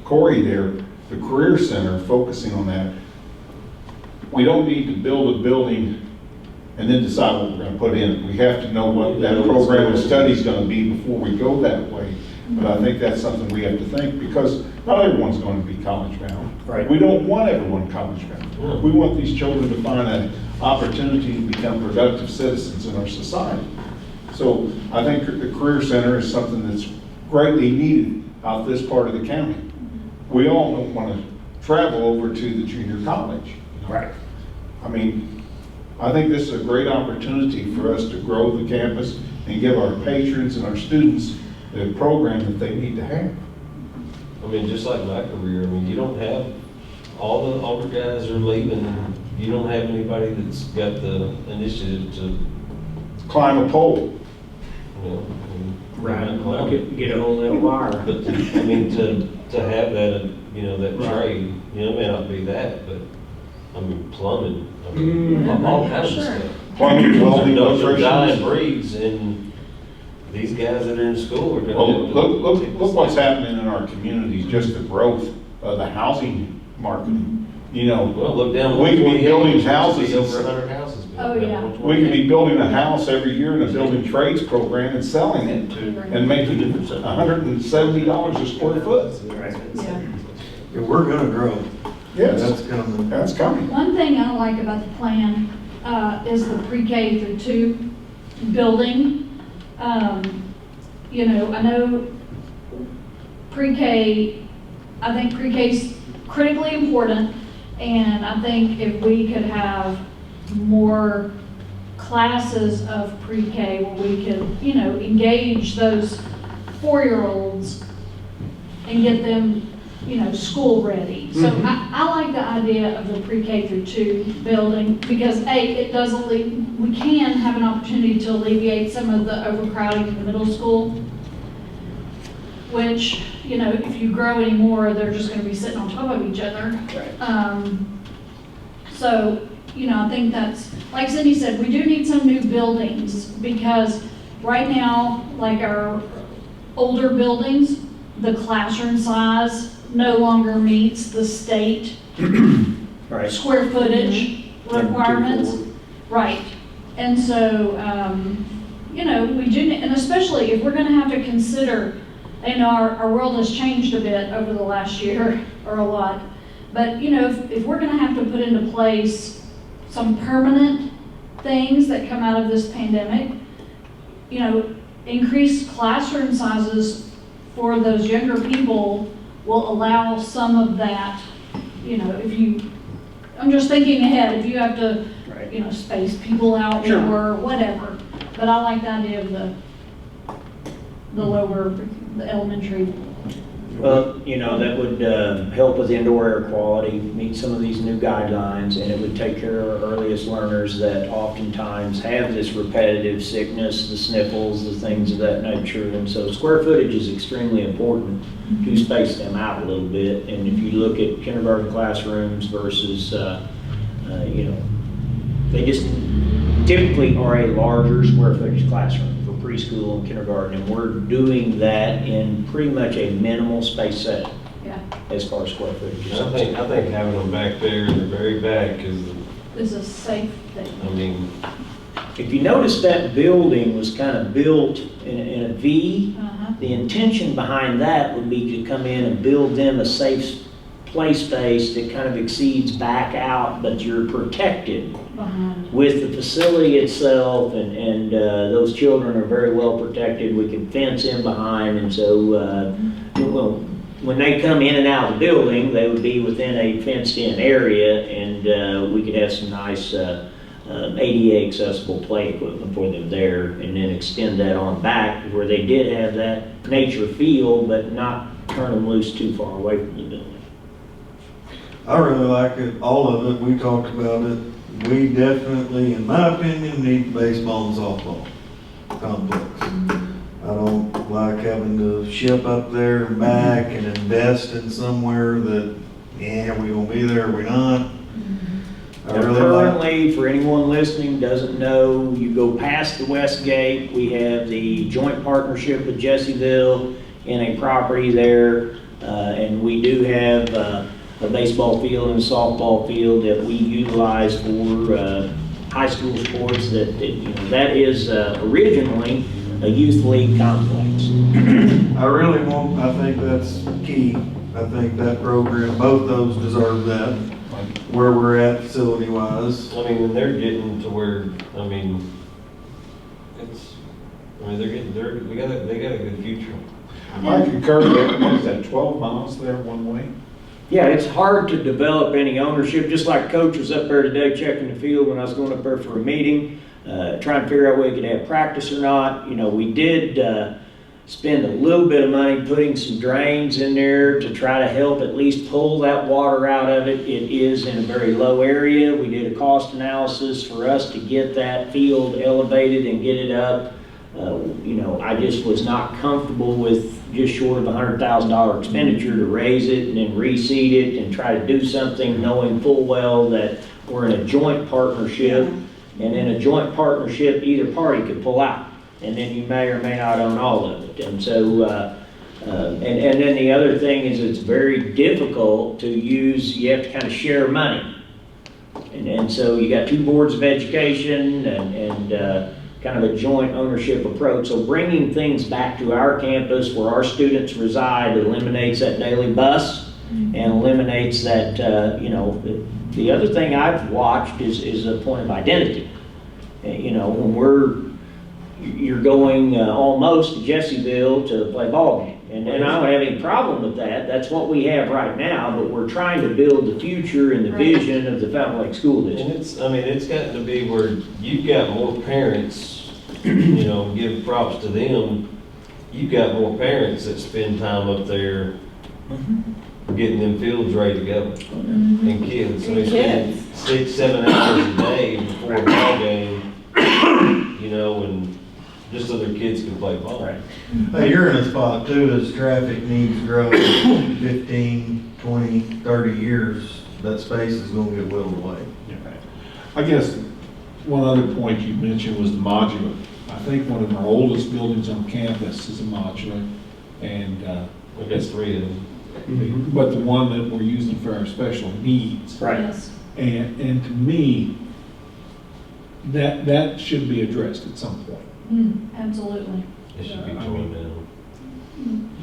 Corey there, the Career Center, focusing on that. We don't need to build a building and then decide what we're going to put in it. We have to know what that program of study is going to be before we go that way. But I think that's something we have to think, because not everyone's going to be college bound. Right. We don't want everyone college bound. We want these children to find an opportunity to become productive citizens in our society. So I think the Career Center is something that's greatly needed out this part of the county. We all don't want to travel over to the junior college. Right. I mean, I think this is a great opportunity for us to grow the campus and give our patrons and our students the program that they need to have. I mean, just like my career, I mean, you don't have all the older guys are leaving, and you don't have anybody that's got the initiative to, Climb a pole. you know. Right, get a hold of that wire. But, I mean, to have that, you know, that Right. trade, you know, it may not be that, but, I mean, plumbing, I mean, all kinds of stuff. Plumbing, welding, Those are dying electricians. breeds, and these guys that are in school are gonna. Well, look what's happening in our communities, just the growth of the housing market. You know, Well, look down. we could be building 128, houses. Over 100 houses. built Oh, down yeah. 128. We could be building a house every year in a building trades program and selling it and making $170 a square foot. Yeah. Yeah, we're gonna grow. Yes, That's coming. that's coming. One thing I like about the plan is the pre-K through 2 building. You know, I know pre-K, I think pre-K's critically important, and I think if we could have more classes of pre-K where we could, you know, engage those 4-year-olds and get them, you know, school ready. So I like the idea of the pre-K through 2 building because it does we can have an opportunity to alleviate some of the overcrowding in the middle school, which, you know, if you grow any more, they're just going to be sitting on top of each other. So, you know, I think that's, like Cindy said, we do need some new buildings because right now, like our older buildings, the classroom size no longer meets the state Right. square footage requirements. Right. And so, you know, we do, and especially if we're going to have to consider, you know, our world has changed a bit over the last year, or a lot. But, you know, if we're going to have to put into place some permanent things that come out of this pandemic, you know, increased classroom sizes for those younger people will allow some of that, you know, I'm just thinking ahead, if you have to, Right. you know, space people out Sure. or whatever. But I like the idea of the elementary. Well, you know, that would help with indoor air quality, meet some of these new guidelines, and it would take care of our earliest learners that oftentimes have this repetitive sickness, the sniffles, the things of that nature. And so square footage is extremely important to space them out a little bit. And if you look at kindergarten classrooms versus, you know, they just typically are a larger square footage classroom for preschool and kindergarten, and we're doing that in pretty much a minimal space setting. Yeah. As far as square footage is I think having them back there in the very back Is a safe thing. I mean, If you notice, that building was kind of built in a V. The intention behind that would be to come in and build them a safe play space that kind of exceeds back out, but you're protected Behind. with the facility itself, and those children are very well protected. We can fence in behind, and so well, when they come in and out of the building, they would be within a fenced-in area, and we could have some nice ADA accessible play equipment for them there, and then extend that on back where they did have that nature feel, but not turn them loose too far away from the building. I really like it, all of it, we talked about it. We definitely, in my opinion, need baseball and softball complex. I don't like having to ship up there and back and invest in somewhere that, yeah, we gonna be there, we not. I Now, really like, currently, for anyone listening doesn't know, you go past the west gate, we have the joint partnership with Jessieville in a property there, and we do have a baseball field and a softball field that we utilize for high school sports. That is originally a youth league complex. I think that's key. I think that program, both those deserve that, where we're at facility wise. I mean, and they're getting to where, they got a good future. I concur that, what is that, 12 miles there one way? Yeah, it's hard to develop any ownership, just like Coach was up there today checking the field when I was going up there for a meeting, trying to figure out whether we could have practice or not. You know, we did spend a little bit of money putting some drains in there to try to help at least pull that water out of it. It is in a very low area. We did a cost analysis for us to get that field elevated and get it up. You know, I just was not comfortable with just short of $100,000 expenditure to raise it and then reseed it and try to do something knowing full well that we're in a joint partnership. And in a joint partnership, either party could pull out. And then you may or may not own all of it. And so, and then the other thing is it's very difficult to use, you have to kind of share money. And so you got two boards of education and kind of a joint ownership approach. So bringing things back to our campus where our students reside eliminates that daily bus and eliminates that, you know, the other thing I've watched is a point of identity. You know, when you're going almost to Jessieville to play ball game. And I don't have any problem with that. That's what we have right now, but we're trying to build the future and the vision of the Fountain Lake School District. And it's, I mean, it's gotten to be where you've got more parents, you know, give props to them. You've got more parents that spend time up there getting them fields ready to go. And kids, I mean, spending 6-7 hours a day before a ball game, you know, and just so their kids can play ball. Right. Hey, you're in a spot too, as traffic needs grow 15, 20, 30 years, that space is gonna get whittled away. I guess one other point you mentioned was the modular. I think one of our oldest buildings on campus is a modular, and We've got 3 of them. but the one that we're using for our special needs. Right. Yes. And to me, that should be addressed at some point. Absolutely. It should be torn down.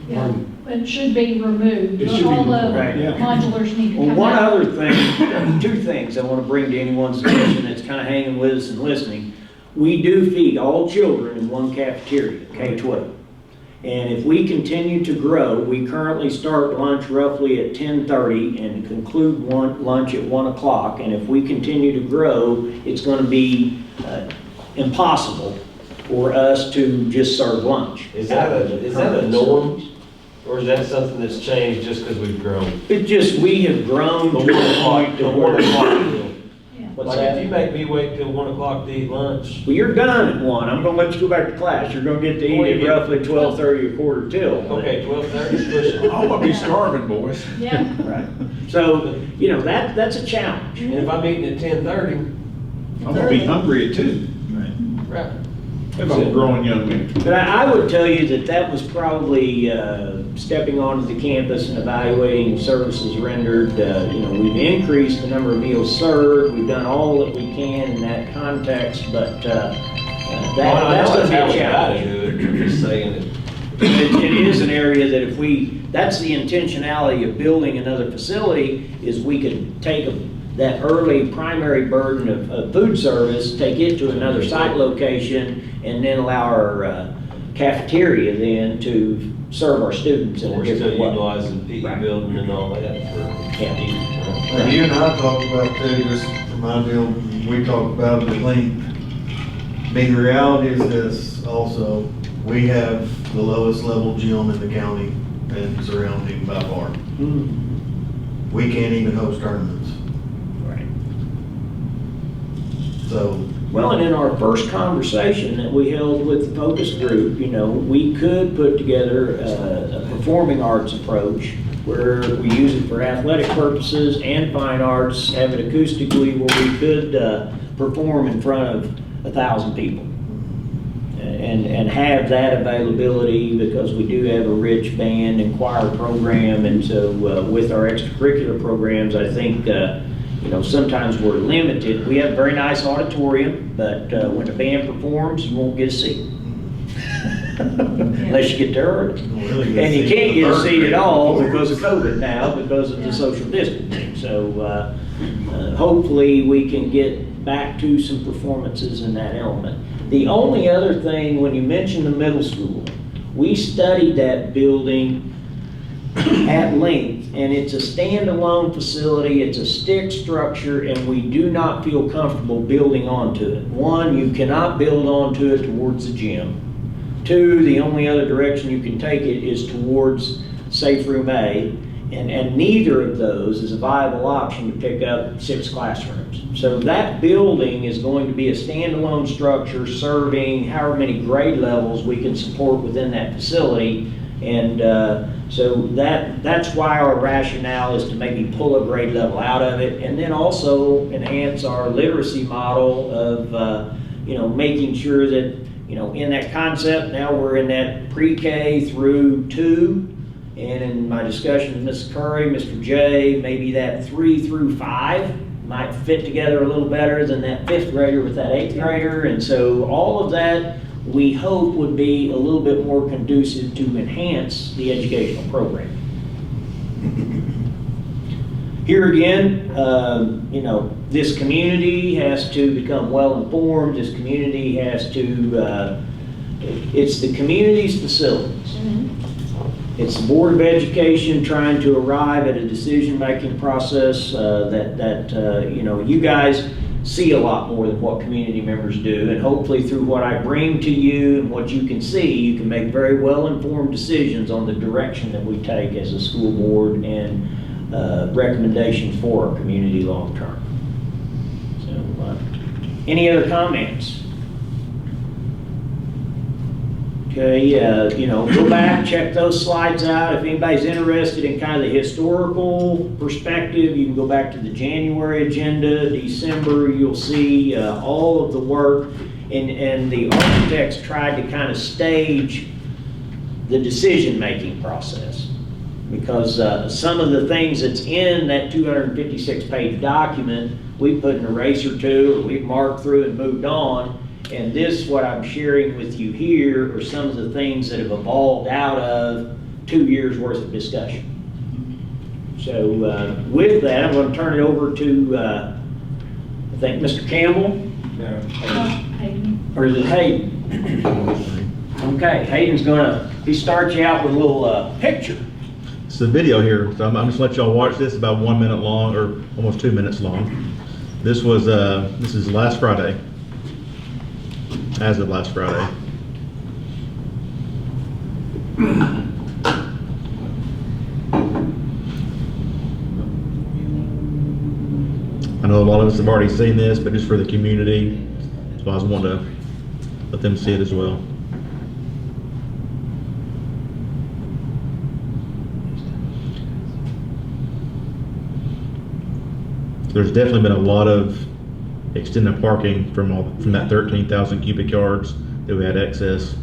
Yeah, it should be removed. It should be All the removed, right, yeah. modulars need to Well, come one out. other thing, 2 things I want to bring to anyone's attention that's kind of hanging with us and listening. We do feed all children in one cafeteria, K-12. And if we continue to grow, we currently start lunch roughly at 10:30 and conclude lunch at 1 o'clock. And if we continue to grow, it's going to be impossible for us to just serve lunch. Is that a norm? Or is that something that's changed just because we've grown? It just, we have grown to the point to The 1 where, o'clock deal. what's Like that? if you make me wait till 1 o'clock to eat lunch, Well, you're done at 1. I'm gonna let you go back to class. You're gonna get to Well, eat you at get- roughly 12:30 or quarter till. okay, 12:30 is pushing. I'm gonna be starving, boys. Yeah. Right. So, you know, that's a challenge. And if I'm eating at 10:30, I'm gonna be hungry at 2, right, if I'm a growing young man. But I would tell you that was probably stepping onto the campus and evaluating services rendered. You know, we've increased the number of meals served. We've done all that we can in that context, but that's going to be a challenge. do it, I'm just saying it. It is an area that if that's the intentionality of building another facility, is we could take that early primary burden of food service, take it to another site location, and then allow our cafeteria then to serve our students in a We're still different way. utilizing PE Right. building and all that for Yeah. eating. And you and I talked about too, just for my deal, we talked about it at length. I mean, the reality is this also, we have the lowest level gym in the county and surrounding by far. We can't even host tournaments, Right. so. Well, and in our first conversation that we held with the focus group, you know, we could put together a performing arts approach where we use it for athletic purposes and fine arts, have it acoustically where we could perform in front of 1,000 people. And have that availability because we do have a rich band and choir program, and so with our extracurricular programs, I think you know, sometimes we're limited. We have a very nice auditorium, but when the band performs, you won't get a seat. Unless you get there early. And you can't get a seat at all because of COVID now, because of the social distancing. So hopefully we can get back to some performances in that element. The only other thing, when you mentioned the middle school, we studied that building at length, and it's a standalone facility, it's a stick structure, and we do not feel comfortable building onto it. One, you cannot build onto it towards the gym. 2, the only other direction you can take it is towards Safe Room A, and neither of those is a viable option to pick up 6 classrooms. So that building is going to be a standalone structure serving however many grade levels we can support within that facility. And so that's why our rationale is to maybe pull a grade level out of it, and then also enhance our literacy model of making sure that in that concept, now we're in that pre-K through 2. And in my discussion with Ms. Curry, Mr. J, maybe that 3 through 5 might fit together a little better than that 5th grader with that 8th grader. And so all of that, we hope, would be a little bit more conducive to enhance the educational program. Here again, this community has to become well-informed. This community has to, it's the community's facilities. It's the Board of Education trying to arrive at a decision-making process that you guys see a lot more than what community members do, and hopefully through what I bring to you and what you can see, you can make very well-informed decisions on the direction that we take as a school board and recommendations for our community long-term. So, any other comments? Okay, go back, check those slides out. If anybody's interested in kind of the historical perspective, you can go back to the January agenda, December, you'll see all of the work, and the architects tried to kind of stage the decision-making process. Because some of the things that's in that 256-page document, we put an eraser to, or we've marked through and moved on. And this, what I'm sharing with you here, are some of the things that have evolved out of 2 years worth of discussion. So with that, I'm going to turn it over to, I think, Mr. Campbell? Hayden. Or is it Hayden? Okay, Hayden's going to, start you out with a little picture. It's the video here, so I'm just gonna let y'all watch this, about 1 minute long, or almost 2 minutes long. This is last Friday. As of last Friday. I know a lot of us have already seen this, but just for the community, so I just want to let them see it as well. There's definitely been a lot of extended parking from that 13,000 cubic yards that we had excess.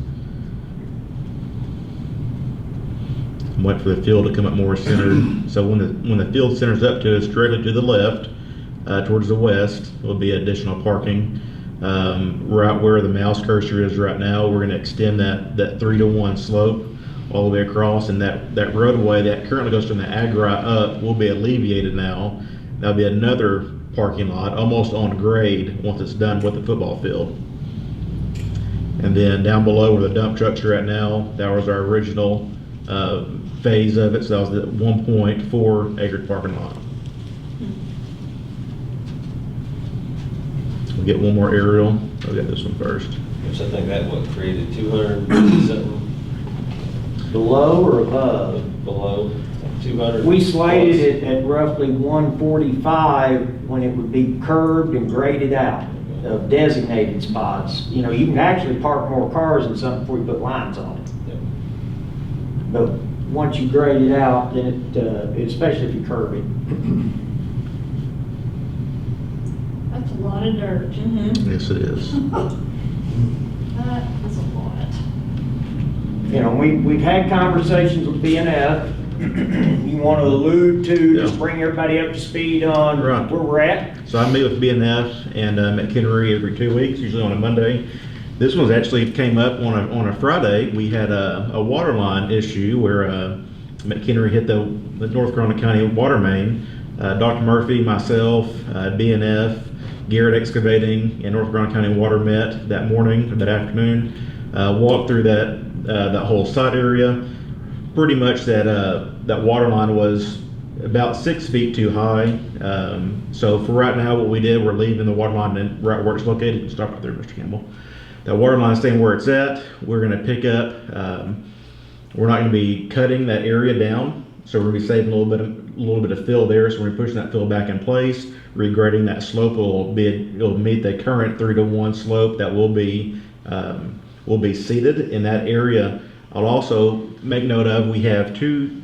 I'm waiting for the field to come up more centered. So when the field centers up to us directly to the left, towards the west, will be additional parking. Right where the mouse cursor is right now, we're going to extend that 3-to-1 slope all the way across, and that roadway that currently goes from the agri up will be alleviated now. That'll be another parking lot, almost on grade once it's done with the football field. And then down below where the dump trucks are at now, that was our original phase of it, so that was the 1.4 acre parking lot. We'll get one more aerial. I'll get this one first. Which I think that what created 250 something Below or above? below 200. We slated it at roughly 145 when it would be curved and graded out of designated spots. You can actually park more cars in something before you put lines on it. Yep. But once you grade it out, then especially if you curve it. That's a lot of dirt. Yes, it is. That is a lot. We've had conversations with BNF. You want to allude to, just bring everybody up to speed on Right. where we're at? So I meet with BNF and McHenry every 2 weeks, usually on a Monday. This one actually came up on a Friday. We had a water line issue where McHenry hit the North Carolina County water main. Dr. Murphy, myself, BNF, Garrett Excavating, and North Carolina County Water met that morning, or that afternoon. Walked through that whole site area. Pretty much that water line was about 6 feet too high. So for right now, what we did, we're leaving the water line right where it's located. Stop right there, Mr. Campbell. That water line staying where it's at. We're going to pick up, we're not going to be cutting that area down. So we're going to be saving a little bit of fill there. So we're pushing that fill back in place. Regrading that slope will meet the current 3-to-1 slope that will be seeded in that area. I'll also make note of, we have 2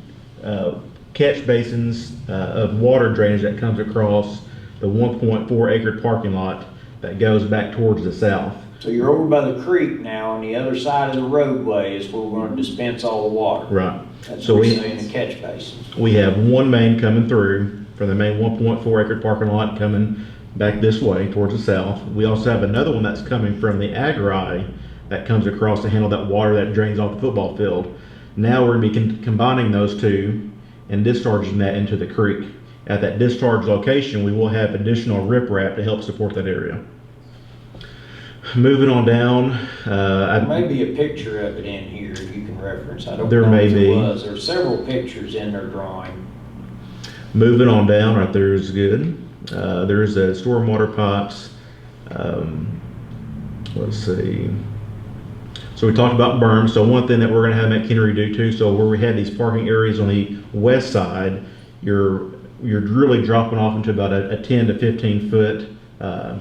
catch basins of water drainage that comes across the 1.4 acre parking lot that goes back towards the south. So you're over by the creek now, on the other side of the roadway is where we're going to dispense all the water. Right. That's So what we're saying, the catch basins. We have one main coming through from the main 1.4 acre parking lot coming back this way towards the south. We also have another one that's coming from the agri that comes across to handle that water that drains off the football field. Now we're going to be combining those 2 and discharging that into the creek. At that discharge location, we will have additional riprap to help support that area. Moving on down, There may be a picture of it in here you can reference. I don't There know may if be. there was. There's several pictures in their drawing. moving on down, right there is good. There's the stormwater pipes. Let's see. So we talked about berms. So one thing that we're going to have McHenry do too, so where we have these parking areas on the west side, you're really dropping off into about a 10 to 15 foot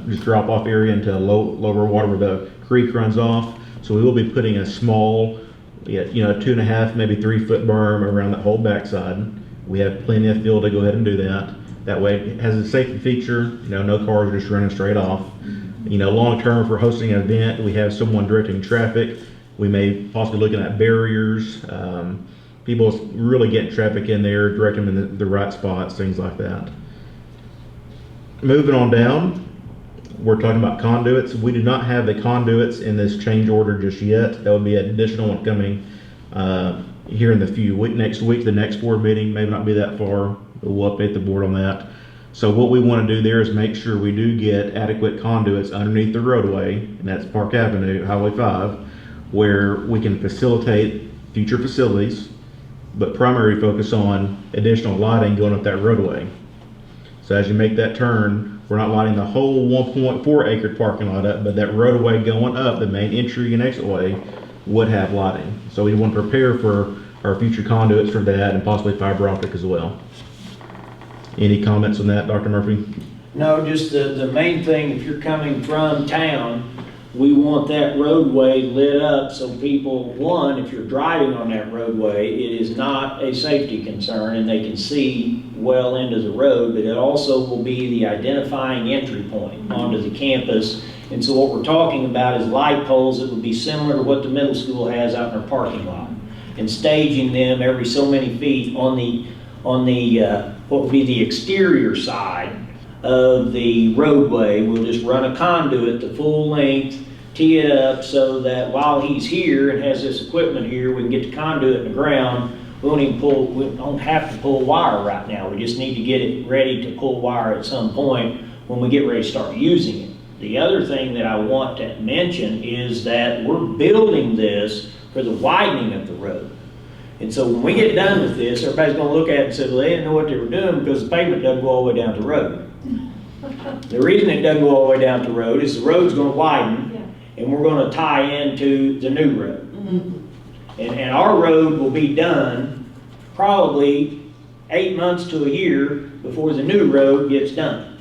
just drop off area into lower water where the creek runs off. So we will be putting a small, 2.5, maybe 3 foot berm around that whole backside. We have plenty of field to go ahead and do that. That way it has a safety feature, no cars are just running straight off. Long term for hosting an event, we have someone directing traffic. We may possibly looking at barriers. People really getting traffic in there, directing them in the right spots, things like that. Moving on down, we're talking about conduits. We do not have the conduits in this change order just yet. That would be an additional one coming here in the next week, the next board meeting, maybe not be that far, but we'll update the board on that. So what we want to do there is make sure we do get adequate conduits underneath the roadway, and that's Park Avenue, Highway 5, where we can facilitate future facilities, but primary focus on additional lighting going up that roadway. So as you make that turn, we're not lighting the whole 1.4 acre parking lot up, but that roadway going up, the main entry and exit way, would have lighting. So we want to prepare for our future conduits for that and possibly fiber optic as well. Any comments on that, Dr. Murphy? No, just the main thing, if you're coming from town, we want that roadway lit up so people, one, if you're driving on that roadway, it is not a safety concern and they can see well into the road, but it also will be the identifying entry point onto the campus. And so what we're talking about is light poles that would be similar to what the middle school has out in their parking lot, and staging them every so many feet on the what would be the exterior side of the roadway. We'll just run a conduit the full length, tee it up so that while he's here and has this equipment here, we can get the conduit in the ground. We don't have to pull wire right now. We just need to get it ready to pull wire at some point when we get ready to start using it. The other thing that I want to mention is that we're building this for the widening of the road. And so when we get done with this, everybody's going to look at it and say, well, they didn't know what they were doing because the pavement doesn't go all the way down the road. The reason it doesn't go all the way down the road is the road's going to widen, and we're going to tie into the new road. And our road will be done probably 8 months to a year before the new road gets done.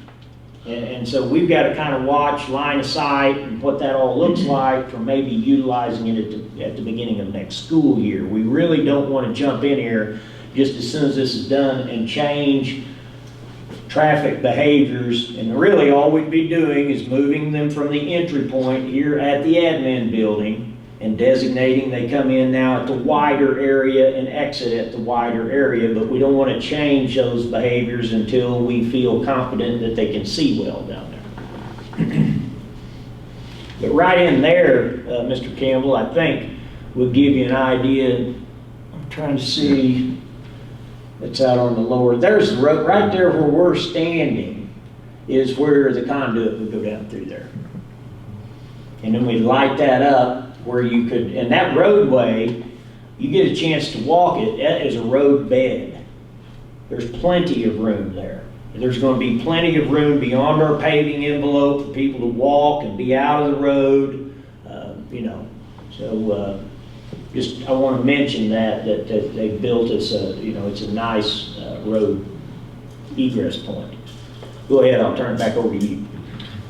And so we've got to kind of watch line of sight and what that all looks like for maybe utilizing it at the beginning of next school year. We really don't want to jump in here just as soon as this is done and change traffic behaviors. And really all we'd be doing is moving them from the entry point here at the admin building and designating they come in now at the wider area and exit at the wider area, but we don't want to change those behaviors until we feel confident that they can see well down there. But right in there, Mr. Campbell, I think will give you an idea. I'm trying to see, it's out on the lower, there's the road, right there where we're standing is where the conduit would go down through there. And then we'd light that up where you could, and that roadway, you get a chance to walk it, that is a road bed. There's plenty of room there. There's going to be plenty of room beyond our paving envelope for people to walk and be out of the road. you know. So, just, I want to mention that they built us a, you know, it's a nice road egress point. Go ahead, I'll turn it back over to you.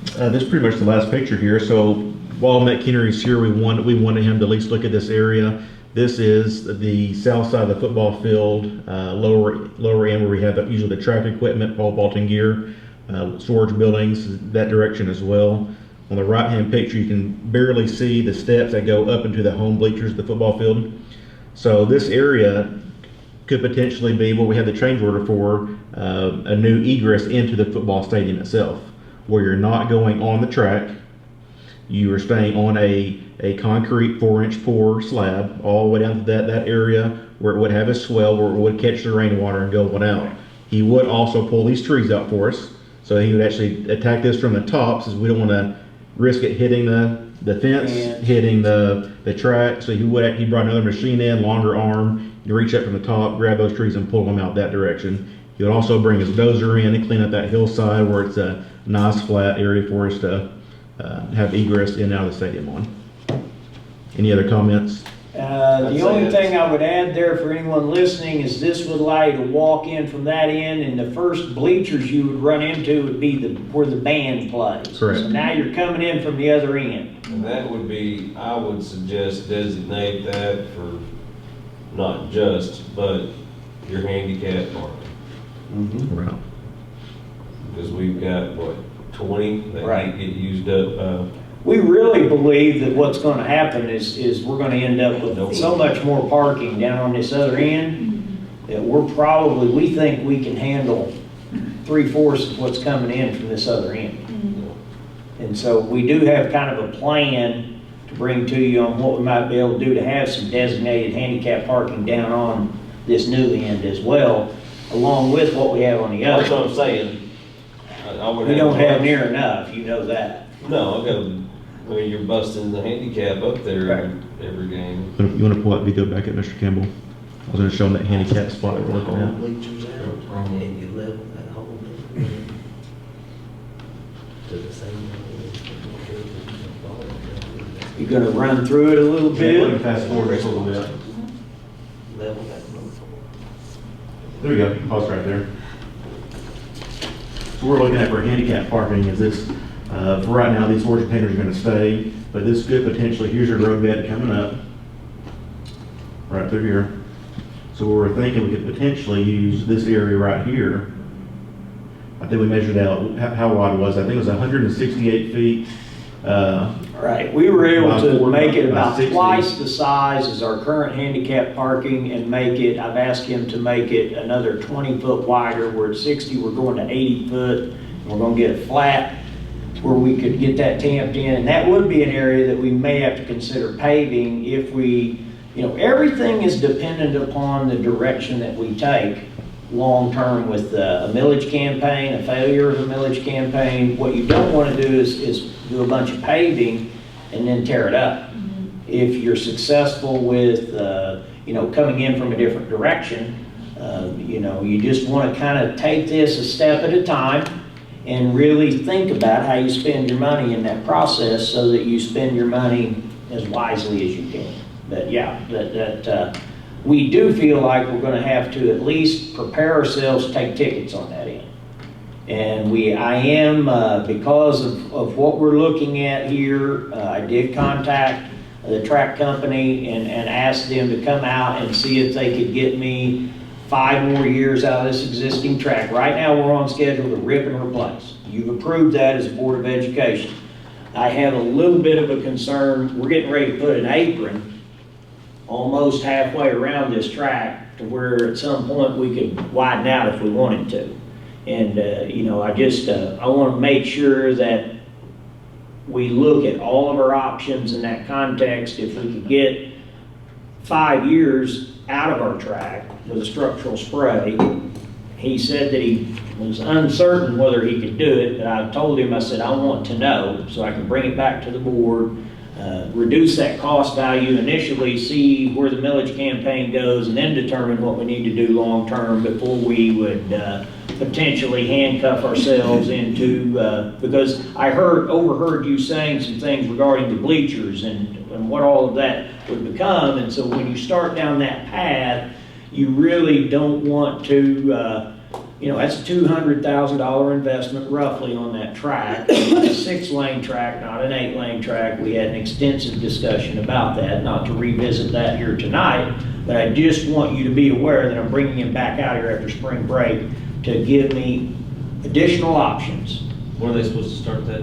This is pretty much the last picture here. So while Matt Kennery's here, we wanted him to at least look at this area. This is the south side of the football field, lower end where we have usually the track equipment, pole vaulting gear, storage buildings, that direction as well. On the right-hand picture, you can barely see the steps that go up into the home bleachers of the football field. So this area could potentially be what we have the change order for, a new egress into the football stadium itself, where you're not going on the track. You are staying on a concrete 4-inch pour slab all the way down to that area where it would have a swell where it would catch the rainwater and go on out. He would also pull these trees out for us, so he would actually attack this from the top, since we don't want to risk it hitting the fence, hitting the track. So he brought another machine in, longer arm. You reach up from the top, grab those trees and pull them out that direction. He would also bring his dozer in and clean up that hillside where it's a nice flat area for us to have egress in and out of the stadium on. Any other comments? The only thing I would add there for anyone listening is this would allow you to walk in from that end, and the first bleachers you would run into would be where the band plays. Correct. So now you're coming in from the other end. And that would be, I would suggest designate that for not just, but your handicap parking. Right. Because we've got, what, 20 that Right. get used up. We really believe that what's going to happen is we're going to end up with so much more parking down on this other end that we think we can handle 3/4 of what's coming in from this other end. And so we do have kind of a plan to bring to you on what we might be able to do to have some designated handicap parking down on this new end as well, along with what we have on the other. That's what I'm saying. We don't have near enough, you know that. No, I mean, you're busting the handicap up there every game. You want to pull that video back at Mr. Campbell? I was going to show him that handicap spot that we're looking at. Bleachers out, and you level that whole thing to the same. You're going to run through it a little bit. Fast forward just a little bit. Level that whole. There we go. You can pause right there. So we're looking at for handicap parking is this. For right now, these storage containers are going to stay, but this could potentially, here's your road bed coming up, right through here. So we're thinking we could potentially use this area right here. I think we measured out how wide it was. I think it was 168 feet. Right, we were able to make it about 60. twice the size as our current handicap parking and make it, I've asked him to make it another 20 foot wider. We're at 60, we're going to 80 foot. We're going to get it flat where we could get that tamped in. And that would be an area that we may have to consider paving if we, you know, everything is dependent upon the direction that we take long-term with a millage campaign, a failure of a millage campaign. What you don't want to do is do a bunch of paving and then tear it up. If you're successful with, you know, coming in from a different direction, you know, you just want to kind of take this a step at a time and really think about how you spend your money in that process so that you spend your money as wisely as you can. But yeah, we do feel like we're going to have to at least prepare ourselves to take tickets on that end. And I am, because of what we're looking at here, I did contact the track company and asked them to come out and see if they could get me 5 more years out of this existing track. Right now, we're on schedule to rip and replace. You've approved that as a Board of Education. I have a little bit of a concern. We're getting ready to put an apron almost halfway around this track to where at some point we could widen out if we wanted to. And, you know, I want to make sure that we look at all of our options in that context. If we could get 5 years out of our track with a structural spray. He said that he was uncertain whether he could do it, but I told him, I said, I want to know so I can bring it back to the board, reduce that cost value initially, see where the millage campaign goes, and then determine what we need to do long term before we would potentially handcuff ourselves into, because I overheard you saying some things regarding the bleachers and what all of that would become. And so when you start down that path, you really don't want to, that's a $200,000 investment roughly on that track. It's a 6-lane track, not an 8-lane track. We had an extensive discussion about that, not to revisit that here tonight, but I just want you to be aware that I'm bringing him back out here after spring break to give me additional options. When are they supposed to start that?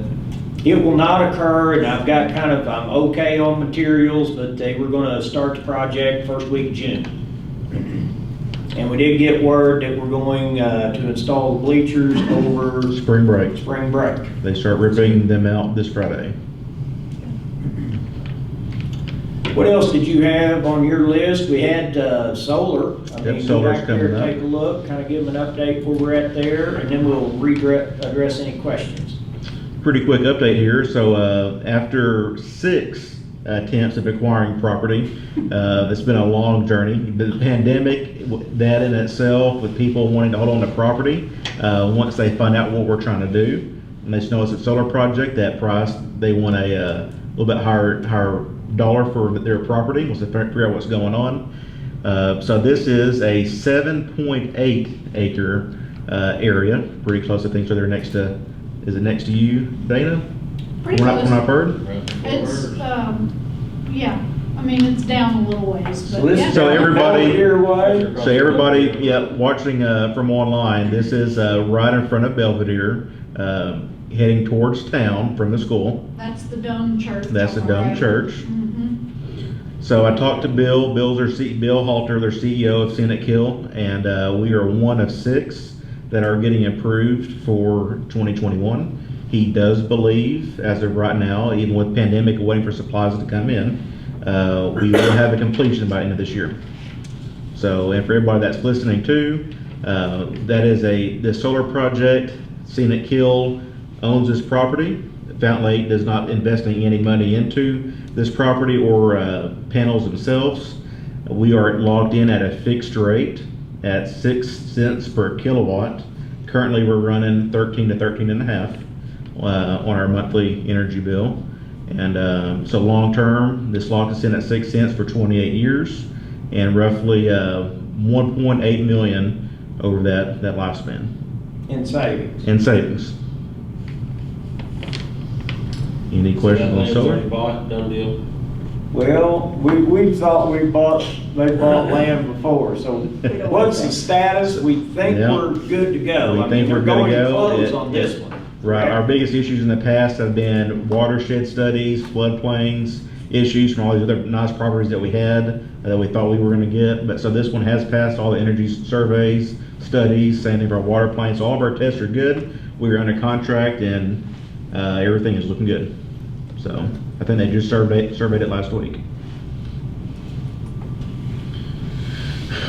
It will not occur, and I've got I'm okay on materials, but they were gonna start the project first week of June. And we did get word that we're going to install bleachers over Spring break. spring break. They start ripping them out this Friday. What else did you have on your list? We had solar. Yep, solar's go back there, coming up. take a look, kind of give them an update where we're at there, and then we'll address any questions. Pretty quick update here. So after 6 attempts of acquiring property, it's been a long journey. The pandemic, that in itself, with people wanting to hold on to property, once they find out what we're trying to do, and they know it's a solar project, that price, they want a little bit higher dollar for their property once they figure out what's going on. So this is a 7.8 acre area, pretty close to things. So they're next to, is it next to you, Dana? Pretty When close. I've heard? It's, yeah, I mean, it's down a little ways, but this yeah. is So everybody- your way. So everybody, yeah, watching from online, this is right in front of Belvedere, heading towards town from the school. That's the Dome Church. That's the on Dome right. Church. Mhm. So I talked to Bill. Bill Halter, their CEO of Scenic Hill, and we are one of 6 that are getting approved for 2021. He does believe, as of right now, even with pandemic waiting for supplies to come in, we will have a completion by the end of this year. So, and for everybody that's listening too, that is the solar project. Scenic Hill owns this property. Fountain Lake does not invest any money into this property or panels themselves. We are logged in at a fixed rate at 6 cents per kilowatt. Currently, we're running 13 to 13 and a half on our monthly energy bill. And so long term, this locked us in at 6 cents for 28 years and roughly 1.8 million over that lifespan. In savings. In savings. Any questions on solar? Done deal. Well, we thought they bought land before, so don't what's want the status? We think Yeah. we're good to go. We I think mean, we're we're good to going to go. close on this one. Right, our biggest issues in the past have been watershed studies, floodplains, issues from all these other nice properties that we had that we thought we were gonna get. But so this one has passed all the energy surveys, studies, same thing for our water plants. All of our tests are good. We are under contract and everything is looking good. So I think they just surveyed it last week.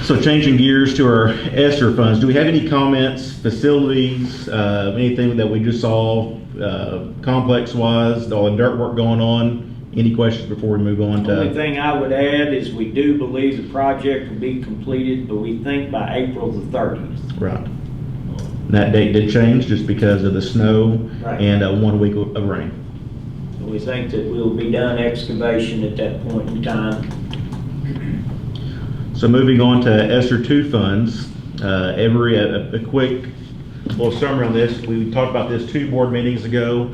So changing gears to our ESSER funds, do we have any comments, facilities, anything that we just saw complex-wise, all the dirt work going on? Any questions before we move on The only to? thing I would add is we do believe the project will be completed, but we think by April the 30th. Right. And that date did change just because of the snow Right. and 1 week of rain. So we think that we'll be done excavation at that point in time. So moving on to ESSER 2 funds, a quick little summary on this. We talked about this 2 board meetings ago.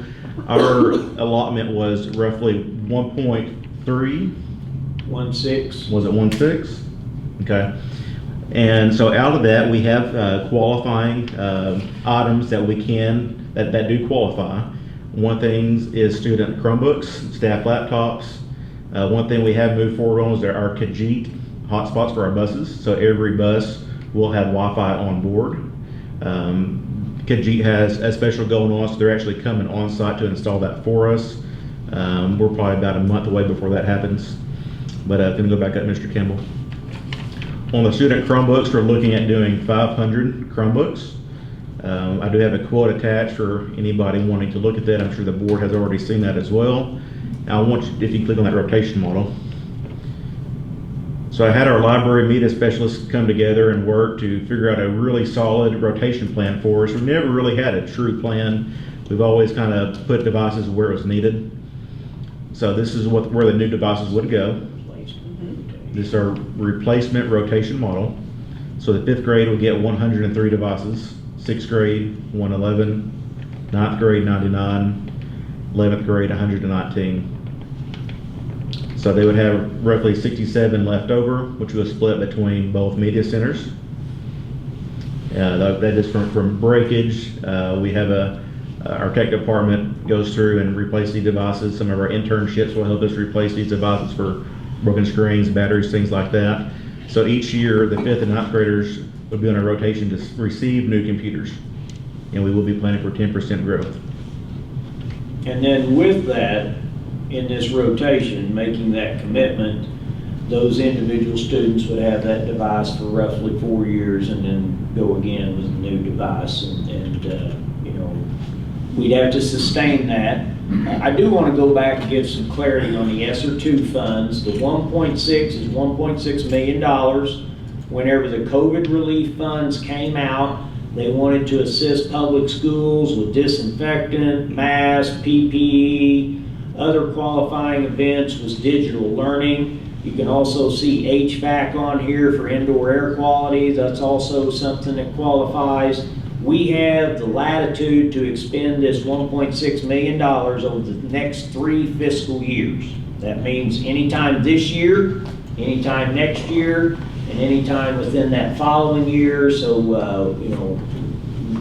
Our allotment was roughly 1.3. 1.6. Was it 1.6? Okay. And so out of that, we have qualifying items that we can, that do qualify. One thing is student Chromebooks, staff laptops. One thing we have moved forward on is our Khajiit hotspots for our buses. So every bus will have Wi-Fi on board. Khajiit has a special going on, so they're actually coming on site to install that for us. We're probably about a month away before that happens. But if we go back up, Mr. Kimball. On the student Chromebooks, we're looking at doing 500 Chromebooks. I do have a quote attached for anybody wanting to look at that. I'm sure the board has already seen that as well. Now I want you, if you click on that rotation model. So I had our library media specialists come together and work to figure out a really solid rotation plan for us. We've never really had a true plan. We've always kind of put devices where it was needed. So this is where the new devices would go. This is our replacement rotation model. So the 5th grade would get 103 devices, 6th grade 111, 9th grade 99, 11th grade 119. So they would have roughly 67 left over, which was split between both media centers. That is from breakage. We have our tech department goes through and replace these devices. Some of our internships will help us replace these devices for broken screens, batteries, things like that. So each year, the 5th and 9th graders would be on a rotation to receive new computers. And we will be planning for 10% growth. And then with that, in this rotation, making that commitment, those individual students would have that device for roughly 4 years and then go again with a new device. And you know, we'd have to sustain that. I do want to go back and give some clarity on the ESSER II funds. The 1.6 is $1.6 million. Whenever the COVID relief funds came out, they wanted to assist public schools with disinfectant, masks, PPE. Other qualifying events was digital learning. You can also see HVAC on here for indoor air quality. That's also something that qualifies. We have the latitude to expend this $1.6 million over the next 3 fiscal years. That means anytime this year, anytime next year, and anytime within that following year. So, you know,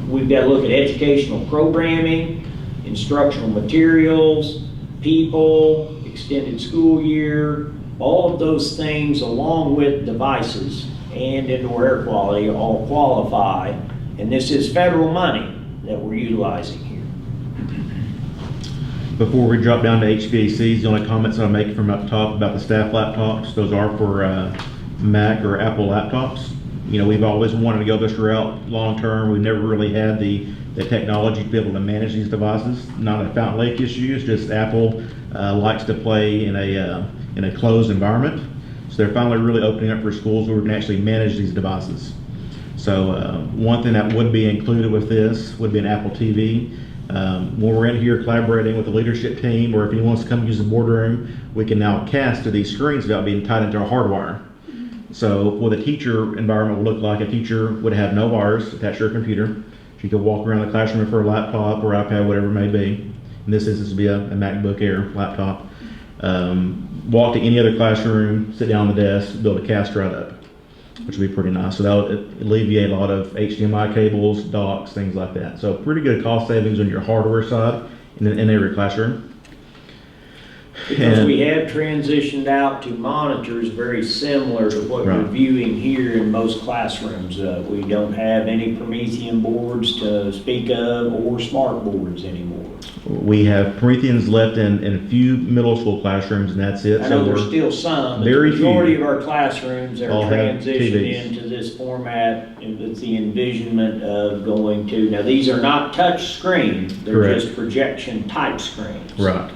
we've got to look at educational programming, instructional materials, people, extended school year, all of those things along with devices and indoor air quality all qualify. And this is federal money that we're utilizing here. Before we drop down to HVACs, the only comments I'll make from up top about the staff laptops, those are for Mac or Apple laptops. You know, we've always wanted to go this route long term. We've never really had the technology to be able to manage these devices. Not a Fountain Lake issue, it's just Apple likes to play in a closed environment. So they're finally really opening up for schools where we can actually manage these devices. So one thing that would be included with this would be an Apple TV. When we're in here collaborating with the leadership team, or if anyone wants to come use the boardroom, we can now cast to these screens without being tied into a hardwire. So what the teacher environment would look like, a teacher would have no wires attached to her computer. She could walk around the classroom with her laptop or iPad, whatever it may be. In this instance, would be a MacBook Air laptop. Walk to any other classroom, sit down on the desk, build a cast right up, which would be pretty nice. So that would alleviate a lot of HDMI cables, docks, things like that. So pretty good cost savings on your hardware side in every classroom. Because we have transitioned out to monitors very similar to what you're viewing here in most classrooms. We don't have any Promethean boards to speak of or smart boards anymore. We have Prometheans left in a few middle school classrooms, and that's it. I know there's still some, but the majority of our classrooms are transitioned into this format with the envisionment of going to, now these are not touch screens, they're just projection type screens. Right.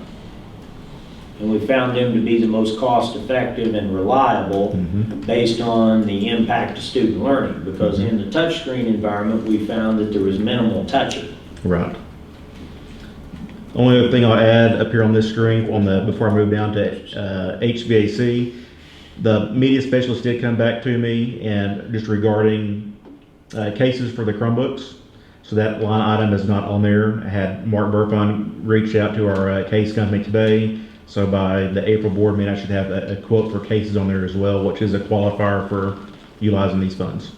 And we found them to be the most cost effective and reliable based on the impact to student learning, because in the touchscreen environment we found that there was minimal touching. Right. Only other thing I'll add up here on this screen before I move down to HVAC, the media specialist did come back to me and just regarding cases for the Chromebooks. So that line item is not on there. I had Mark Burfine reach out to our case company today. So by the April board meeting, I should have a quote for cases on there as well, which is a qualifier for utilizing these funds.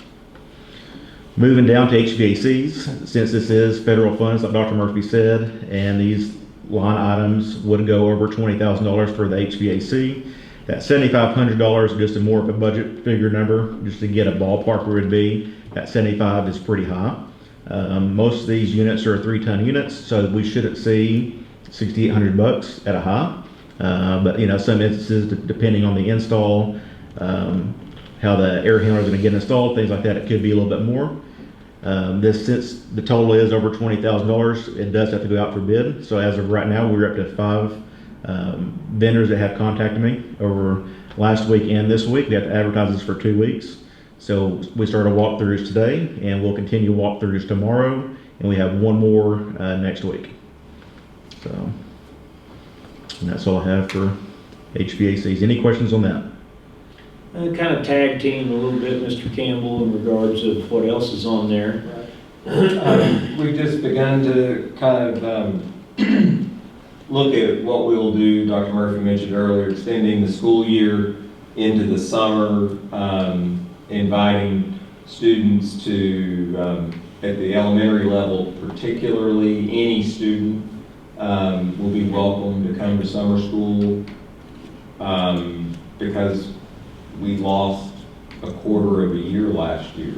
Moving down to HVACs, since this is federal funds, like Dr. Murphy said, and these line items would go over $20,000 for the HVAC. That $7,500 is just a more of a budget figure number, just to get a ballpark where it would be. That 75 is pretty high. Most of these units are 3-ton units, so we shouldn't see $6,800 at a high. But you know, some instances, depending on the install, how the air handler is going to get installed, things like that, it could be a little bit more. Since the total is over $20,000, it does have to go out for bid. So as of right now, we're up to 5 vendors that have contacted me over last week and this week. We have to advertise this for 2 weeks. So we started walkthroughs today, and we'll continue walkthroughs tomorrow, and we have one more next week. So, and that's all I have for HVACs. Any questions on that? Kind of tag team a little bit, Mr. Campbell, in regards of what else is on there. We've just begun to kind of look at what we'll do. Dr. Murphy mentioned earlier, extending the school year into the summer, inviting students to, at the elementary level particularly, any student will be welcome to come to summer school because we lost a quarter of a year last year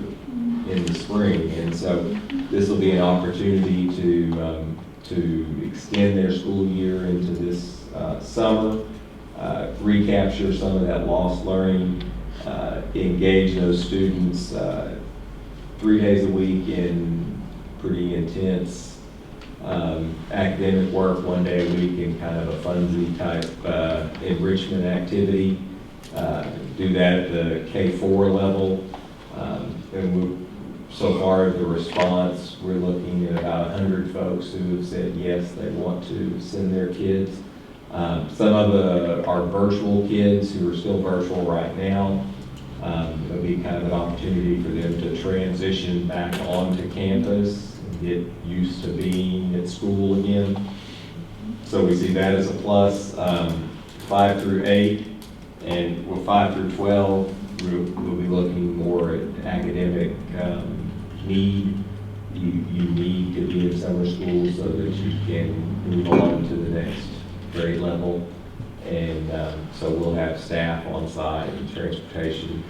in the spring, and so this will be an opportunity to extend their school year into this summer, recapture some of that lost learning, engage those students 3 days a week in pretty intense academic work, 1 day a week in kind of a funsy type enrichment activity. Do that at the K4 level. And so far the response, we're looking at about 100 folks who have said yes, they want to send their kids. Some of our virtual kids who are still virtual right now, it'll be kind of an opportunity for them to transition back onto campus and get used to being at school again. So we see that as a plus. 5 through 8 and 5 through 12, we'll be looking more at academic need. You need to be in summer school so that you can move on to the next grade level. And so we'll have staff on site and transportation.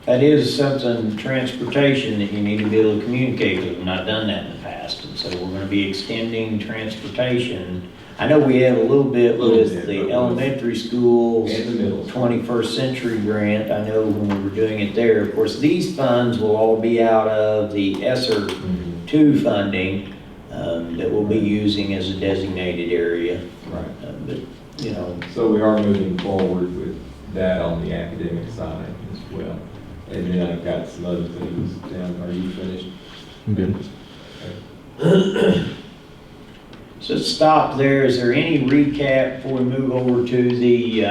That is something, transportation, that you need to be able to communicate with. We've not done that in the past, and so we're going to be extending transportation. I know we have a little bit with the elementary schools, and the middle. 21st Century Grant. I know when we were doing it there. Of course, these funds will all be out of the ESSER 2 funding that we'll be using as a designated area. Right. But, you know. So we are moving forward with that on the academic side as well. And then I've got some other things down. Are you finished? I'm good. Okay. So stop there. Is there any recap before we move over to the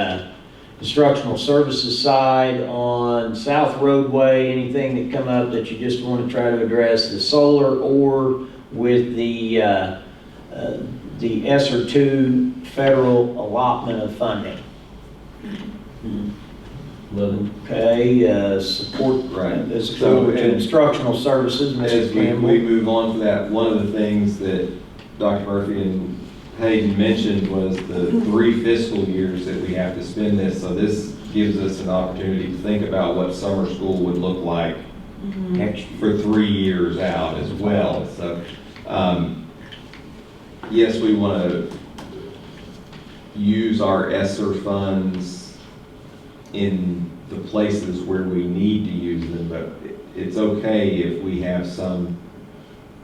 instructional services side on South Roadway? Anything that come up that you just want to try to address, the solar or with the ESSER 2 federal allotment of funding? Okay, support, Right. support to instructional services, As Mrs. we Campbell. move on to that, one of the things that Dr. Murphy and Hayden mentioned was the 3 fiscal years that we have to spend this. So this gives us an opportunity to think about what summer school would look like Next for 3 years out as well. So yes, we want to use our ESSER funds in the places where we need to use them, but it's okay if we have some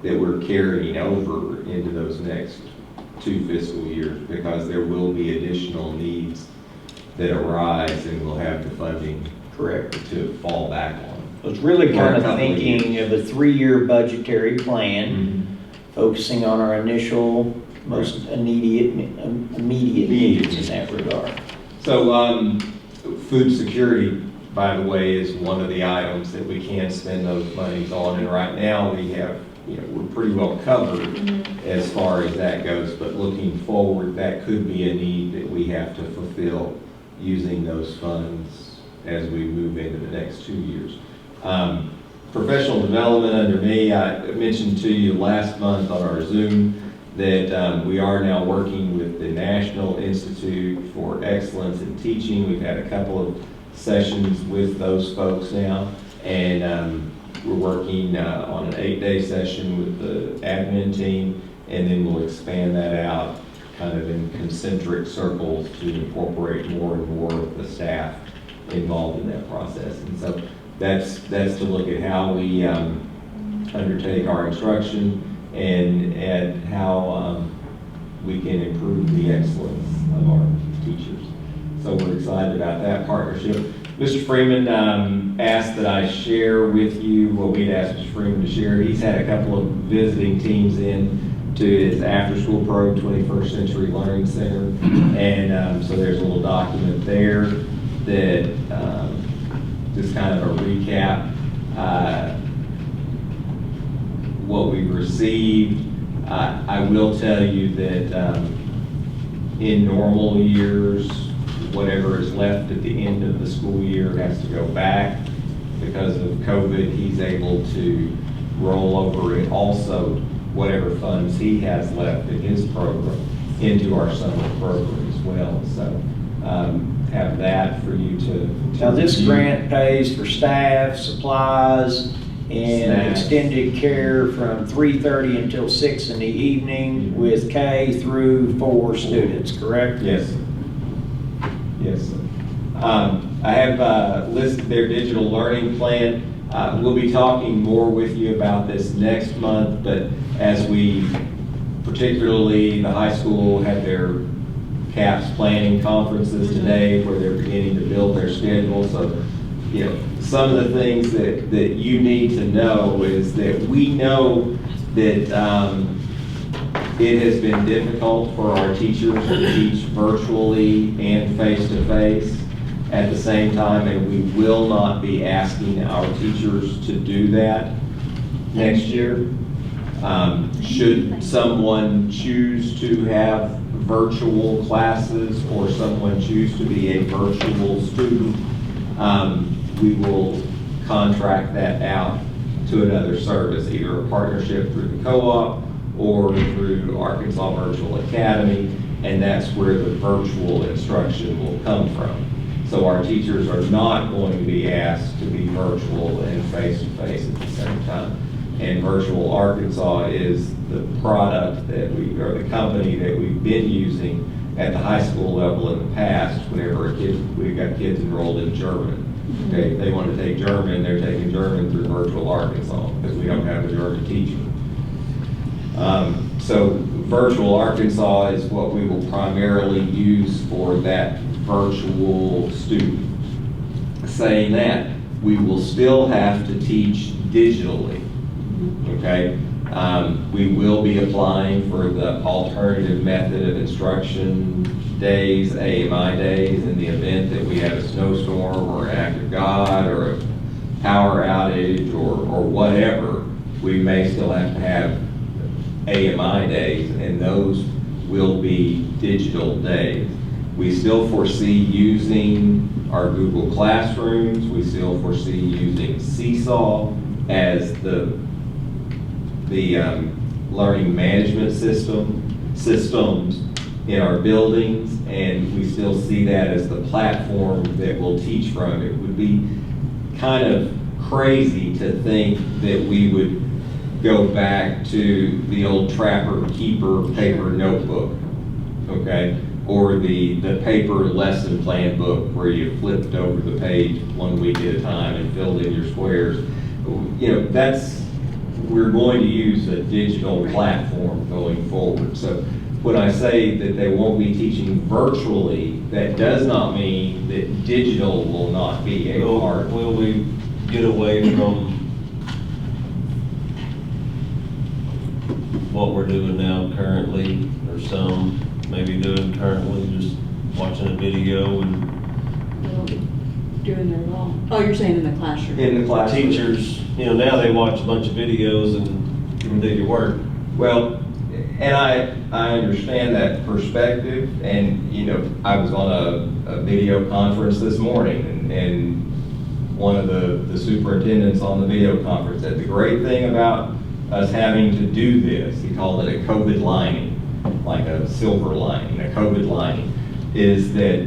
that we're carrying over into those next 2 fiscal years, because there will be additional needs that arise and we'll have the funding Correct. to fall back on. I was really kind of Or a couple of thinking of a 3-year budgetary plan, focusing on our initial, most immediate needs in that regard. So food security, by the way, is one of the items that we can spend those monies on, and right now we have, we're pretty well covered as far as that goes, but looking forward, that could be a need that we have to fulfill using those funds as we move into the next 2 years. Professional development under me, I mentioned to you last month on our Zoom that we are now working with the National Institute for Excellence in Teaching. We've had a couple of sessions with those folks now, and we're working on an 8-day session with the admin team, and then we'll expand that out kind of in concentric circles to incorporate more and more of the staff involved in that process. And so that's to look at how we undertake our instruction and how we can improve the excellence of our teachers. So we're excited about that partnership. Mr. Freeman asked that I share with you what we'd asked Mr. Freeman to share. He's had a couple of visiting teams in to his after-school program, 21st Century Learning Center. And so there's a little document there that just kind of a recap. What we've received. I will tell you that in normal years, whatever is left at the end of the school year has to go back. Because of COVID, he's able to roll over it also, whatever funds he has left in his program, into our summer program as well. So have that for you to Now, this review. grant pays for staff, supplies, and Snacks. extended care from 3:30 until 6 in the evening with K through 4 students, correct? Yes. Yes. I have listed their digital learning plan. We'll be talking more with you about this next month, but as we, particularly the high school, had their CAPS planning conferences today where they're beginning to build their schedule. So, you know, some of the things that you need to know is that we know that it has been difficult for our teachers to teach virtually and face-to-face at the same time, and we will not be asking our teachers to do that next year. Should someone choose to have virtual classes or someone choose to be a virtual student, we will contract that out to another service, either a partnership through the co-op or through Arkansas Virtual Academy, and that's where the virtual instruction will come from. So our teachers are not going to be asked to be virtual and face-to-face at the same time. And Virtual Arkansas is the product that or the company that we've been using at the high school level in the past whenever we've got kids enrolled in German. Okay, if they want to take German, they're taking German through Virtual Arkansas because we don't have a German teacher. So Virtual Arkansas is what we will primarily use for that virtual student. Saying that, we will still have to teach digitally, okay? We will be applying for the alternative method of instruction days, AMI days, in the event that we have a snowstorm or an act of God or a power outage or whatever. We may still have to have AMI days, and those will be digital days. We still foresee using our Google Classrooms. We still foresee using Seesaw as the learning management systems in our buildings, and we still see that as the platform that we'll teach from. It would be kind of crazy to think that we would go back to the old Trapper Keeper paper notebook, okay? Or the paper lesson plan book where you flipped over the page 1 week at a time and filled in your squares. You know, we're going to use a digital platform going forward. So when I say that they won't be teaching virtually, that does not mean that digital will not be a part. Will we get away from what we're doing now currently, or some maybe doing currently, just watching a video and Doing their law. Oh, you're saying in the classroom? In the classroom. teachers, you know, now they watch a bunch of videos and do your work. Well, and I understand that perspective, and you know, I was on a video conference this morning, and one of the superintendents on the video conference said the great thing about us having to do this, he called it a COVID lining, like a silver lining, a COVID lining, is that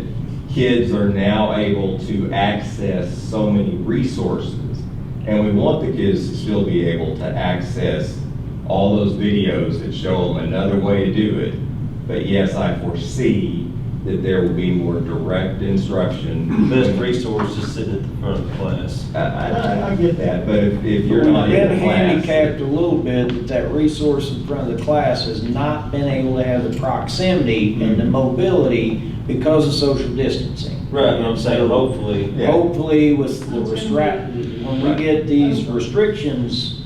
kids are now able to access so many resources, and we want the kids to still be able to access all those videos that show them another way to do it. But yes, I foresee that there will be more direct instruction. The best resource is sitting at the front of the class. I I get that, but if you're We've not in been the class. handicapped a little bit, that resource in front of the class has not been able to have the proximity and the mobility because of social distancing. Right, and I'm saying hopefully. Yeah. Hopefully with the when we get these restrictions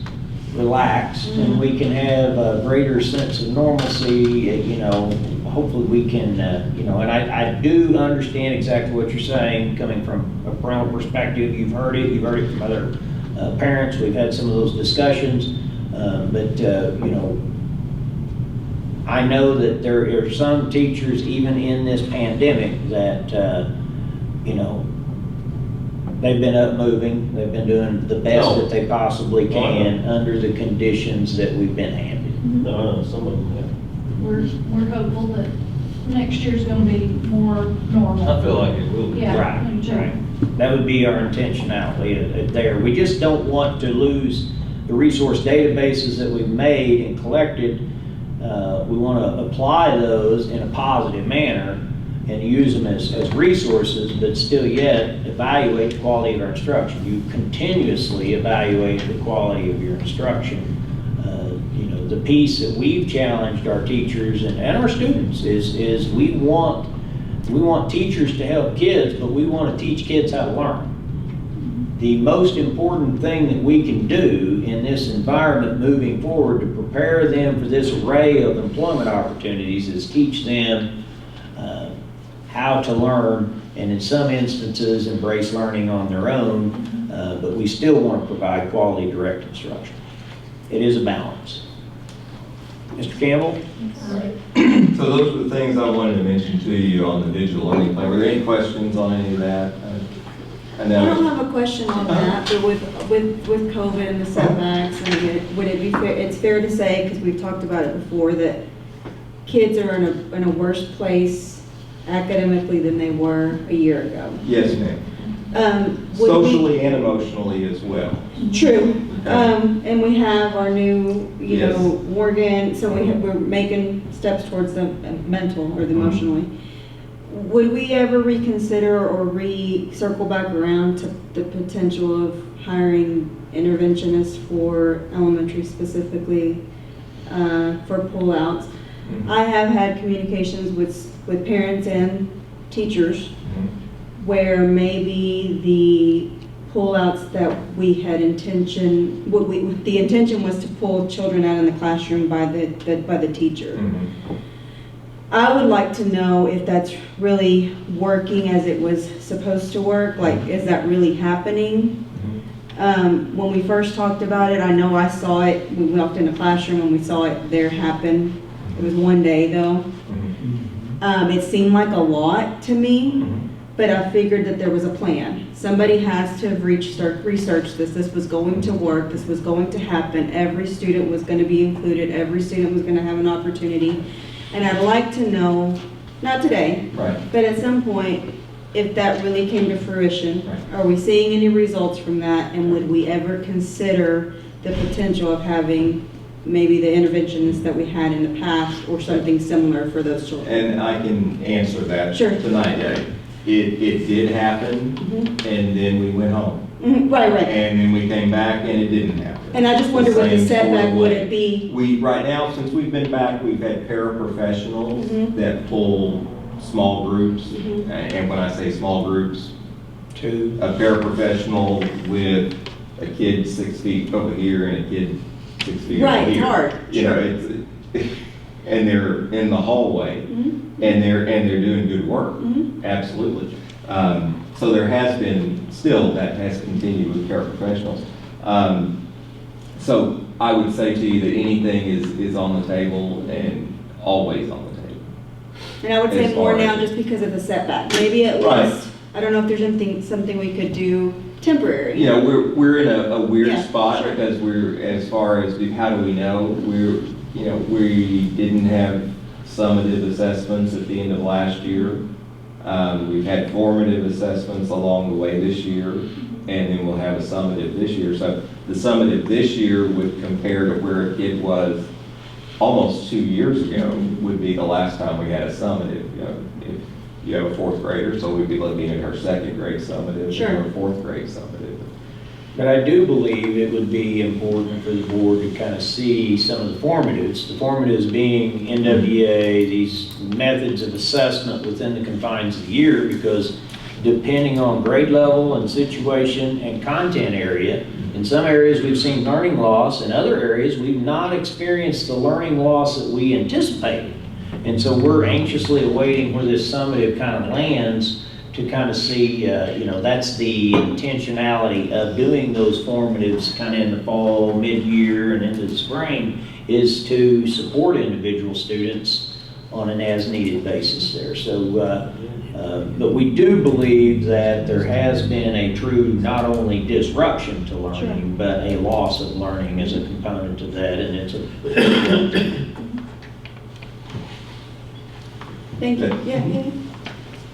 relaxed and we can have a greater sense of normalcy, you know, hopefully we can, you know, and I do understand exactly what you're saying, coming from a parental perspective. You've heard it from other parents. We've had some of those discussions, but you know, I know that there are some teachers, even in this pandemic, that, you know, they've been up moving, they've been doing the best that they possibly can under the conditions that we've been handed. No, some of them have. We're hopeful that next year's gonna be more normal. I feel like it will be. Yeah. Right, me too. right. That would be our intentionality there. We just don't want to lose the resource databases that we've made and collected. We want to apply those in a positive manner and use them as resources, but still yet evaluate the quality of our instruction. You continuously evaluate the quality of your instruction. You know, the piece that we've challenged our teachers and our students is we want teachers to help kids, but we want to teach kids how to learn. The most important thing that we can do in this environment moving forward to prepare them for this array of employment opportunities is teach them how to learn, and in some instances embrace learning on their own, but we still want to provide quality direct instruction. It is a balance. Mr. Campbell? So those are the things I wanted to mention to you on the digital learning plan. Were there any questions on any of that? I I know. don't have a question on that, but with COVID and the setbacks, and would it be fair, it's fair to say, because we've talked about it before, that kids are in a worse place academically than they were a year ago? Yes, ma'am. Socially and emotionally as well. True. And we have our new, you Yes. know, Morgan, so we're making steps towards the mental or the emotionally. Would we ever reconsider or circle back around to the potential of hiring interventionists for elementary specifically, for pullouts? I have had communications with parents and teachers where maybe the pullouts that we had the intention was to pull children out in the classroom by the teacher. I would like to know if that's really working as it was supposed to work. Like, is that really happening? When we first talked about it, I know I saw it. We walked in the classroom and we saw it there happen. It was one day though. It seemed like a lot to me, but I figured that there was a plan. Somebody has to have researched this. This was going to work. This was going to happen. Every student was going to be included. Every student was going to have an opportunity. And I'd like to know, not today, Right. but at some point, if that really came to fruition. Right. Are we seeing any results from that? And would we ever consider the potential of having maybe the interventionists that we had in the past or something similar for those children? And I can answer that Sure. tonight. It did happen, and then we went home. Right. And then we came back and it didn't happen. And I just wonder what the same setback sort of would way. it be? Right now, since we've been back, we've had paraprofessionals that pull small groups. And when I say small groups, a paraprofessional with a kid 6 feet over here and a kid 6 feet over Right, here. hard. You know, and they're in the hallway and they're doing good work. Absolutely. So there has been, still that has continued with paraprofessionals. So I would say to you that anything is on the table and always on the table. And I would say As more far now as- just because of the setback. Maybe at Right. least, I don't know if there's something we could do temporary. You know, we're in a weird Yeah, spot sure. because we're, as far as how do we know, we didn't have summative assessments at the end of last year. We've had formative assessments along the way this year, and then we'll have a summative this year. So the summative this year would compare to where a kid was almost 2 years ago would be the last time we had a summative. You know, if you have a fourth grader, so we'd be looking at her second grade summative Sure. and her fourth grade summative. But I do believe it would be important for the board to kind of see some of the formatives being NWA, these methods of assessment within the confines of the year, because depending on grade level and situation and content area, in some areas we've seen learning loss, in other areas we've not experienced the learning loss that we anticipated. And so we're anxiously awaiting where this summative kind of lands to kind of see, that's the intentionality of doing those formatives kind of in the fall, mid-year, and into the spring, is to support individual students on an as-needed basis there. So, but we do believe that there has been a true, not only disruption to learning, but a loss of learning as a component of that, and it's a... Thank you. Yeah.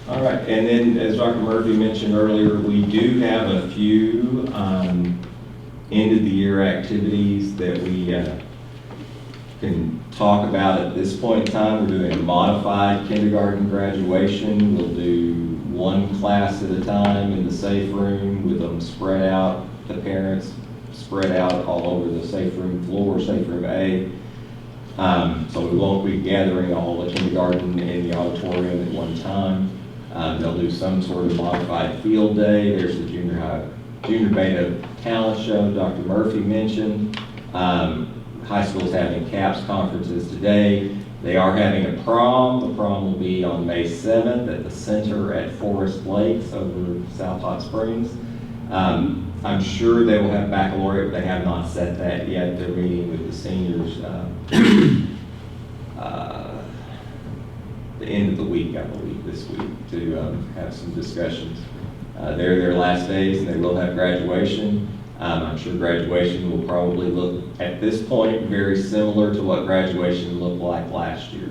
All right, and then as Dr. Murphy mentioned earlier, we do have a few end-of-the-year activities that we can talk about at this point in time. We're doing a modified kindergarten graduation. We'll do one class at a time in the safe room with them spread out, the parents spread out all over the safe room floor, safe room A. So we won't be gathering all the kindergarten in the auditorium at one time. They'll do some sort of modified field day. There's the junior beta talent show Dr. Murphy mentioned. High school's having CAPS conferences today. They are having a prom. The prom will be on May 7th at the center at Forest Lakes over South Hot Springs. I'm sure they will have baccalaureate, but they have not set that yet. They're meeting with the seniors the end of the week, I believe, this week, to have some discussions. They're their last days, and they will have graduation. I'm sure graduation will probably look, at this point, very similar to what graduation looked like last year.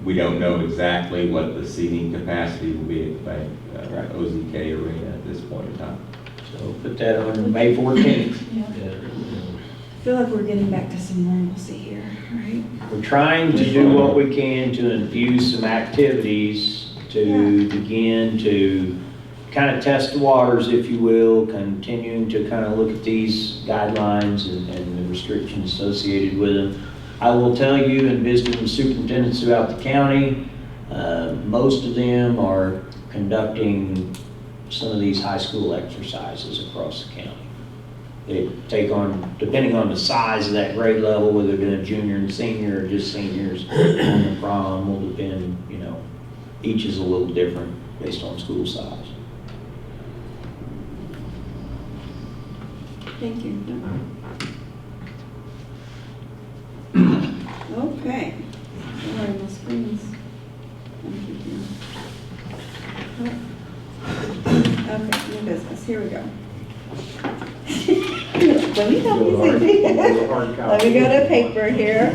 We don't know exactly what the seating capacity will be at the bank, OZK Arena at this point in time. So put that on May 14th. I feel like we're getting back to some normalcy here, right? We're trying to do what we can to infuse some activities to begin to kind of test the waters, if you will, continuing to kind of look at these guidelines and the restrictions associated with them. I will tell you, in visiting with superintendents throughout the county, most of them are conducting some of these high school exercises across the county. They take on, depending on the size of that grade level, whether they're doing junior and senior or just seniors on the prom, will depend, each is a little different based on school size. Thank you. Okay. Sorry, my screen's. Okay, new business. Here we go. Let me help you see. Let me go to paper here.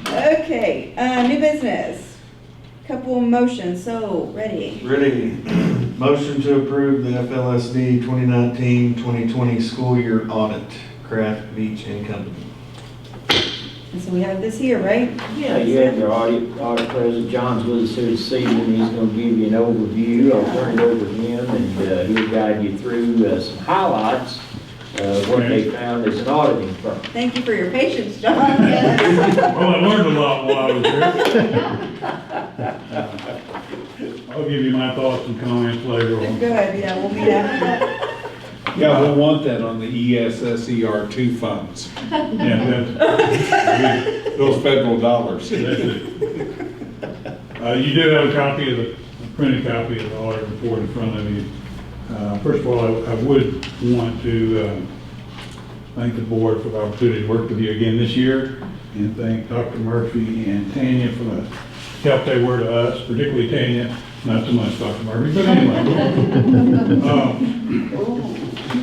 Okay, new business. Couple motions. So ready. Ready. Motion to approve the FLSD 2019-2020 school year audit, Kraft, Beach and Company. And so we have this here, right? Yeah, you have your audit president. John's with us here this evening. He's going to give you an overview. I'll turn it over to him, and he'll guide you through some highlights of what they found as an auditing firm. Thank you for your patience, John. Well, I learned a lot while I was here. I'll give you my thoughts and comments later on. Good, yeah, we'll meet after that. Yeah, we'll want that on the ESSER2 funds. Yeah, that's, Those federal dollars. you do have a copy of a printed copy of the audit report in front of you. First of all, I would want to thank the board for the opportunity to work with you again this year, and thank Dr. Murphy and Tanya for the help they were to us, particularly Tanya, not so much Dr. Murphy, but anyway.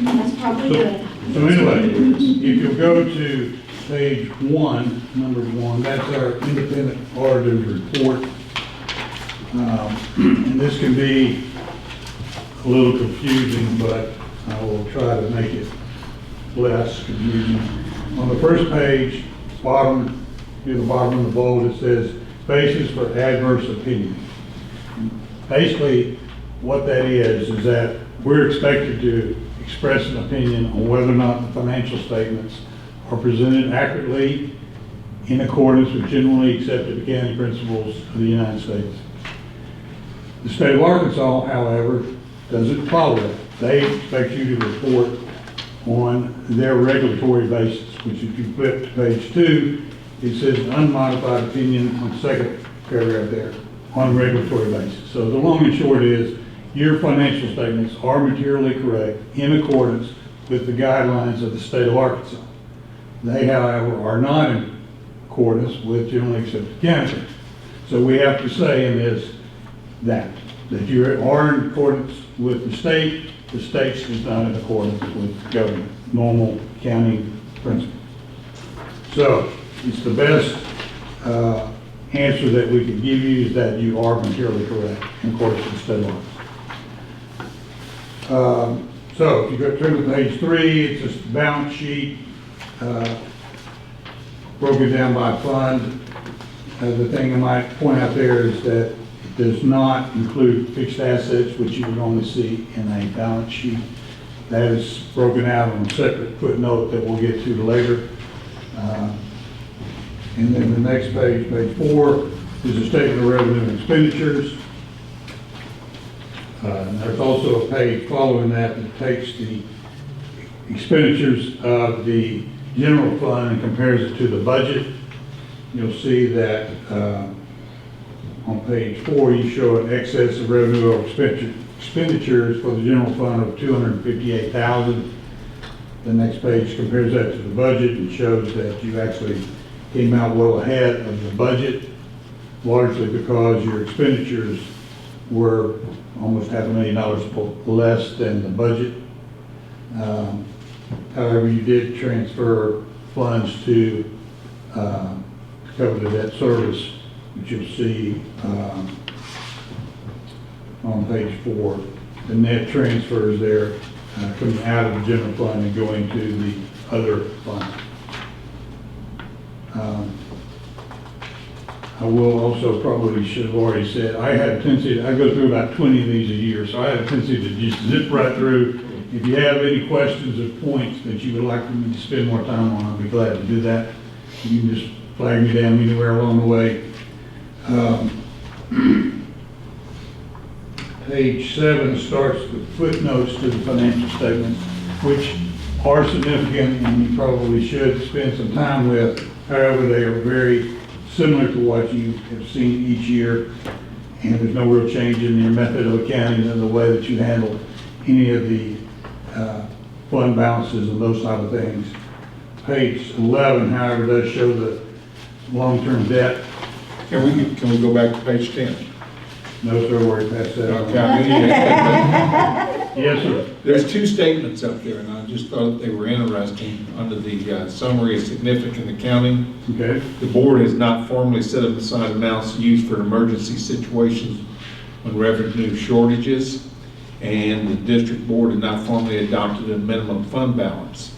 That's probably good. So anyway, if you'll go to page 1, number 1, that's our independent auditor's report. And this can be a little confusing, but I will try to make it less confusing. On the first page, bottom, near the bottom of the bold, it says basis for adverse opinion. Basically, what that is that we're expected to express an opinion on whether or not the financial statements are presented accurately in accordance with generally accepted accounting principles of the United States. The state of Arkansas, however, doesn't follow that. They expect you to report on their regulatory basis, which if you flip to page 2, it says unmodified opinion on the second paragraph there, on regulatory basis. So the long and short is, your financial statements are materially correct in accordance with the guidelines of the state of Arkansas. They, however, are not in accordance with generally accepted accounting. So we have to say in this that you are in accordance with the state is not in accordance with government, normal accounting principles. So it's the best answer that we can give you is that you are materially correct in accordance with the state law. So if you go turn to page 3, it's just a balance sheet broken down by fund. The thing I might point out there is that it does not include fixed assets, which you would only see in a balance sheet. That is broken out on a separate footnote that we'll get to later. And then the next page, page 4, is a statement of revenue and expenditures. And there's also a page following that that takes the expenditures of the general fund and compares it to the budget. You'll see that on page 4, you show an excess of revenue over expenditures for the general fund of $258,000. The next page compares that to the budget and shows that you actually came out well ahead of the budget, largely because your expenditures were almost $500,000 less than the budget. However, you did transfer funds to cover the debt service, which you'll see on page 4. The net transfers there coming out of the general fund and going to the other fund. I will also probably should have already said, I had a tendency, I go through about 20 of these a year, so I had a tendency to just zip right through. If you have any questions or points that you would like for me to spend more time on, I'll be glad to do that. You can just flag me down anywhere along the way. Page 7 starts with footnotes to the financial statements, which are significant and you probably should spend some time with. However, they are very similar to what you have seen each year, and there's no real change in your method of accounting and the way that you handle any of the fund balances and those type of things. Page 11, however, does show the long-term debt. Can we go back to page 10? No, sir, we're past that. Okay. Yes, sir. There's 2 statements up there, and I just thought they were interesting. Under the summary of significant accounting, okay. The board has not formally set aside amounts used for emergency situations when revenue shortages, and the district board has not formally adopted a minimum fund balance.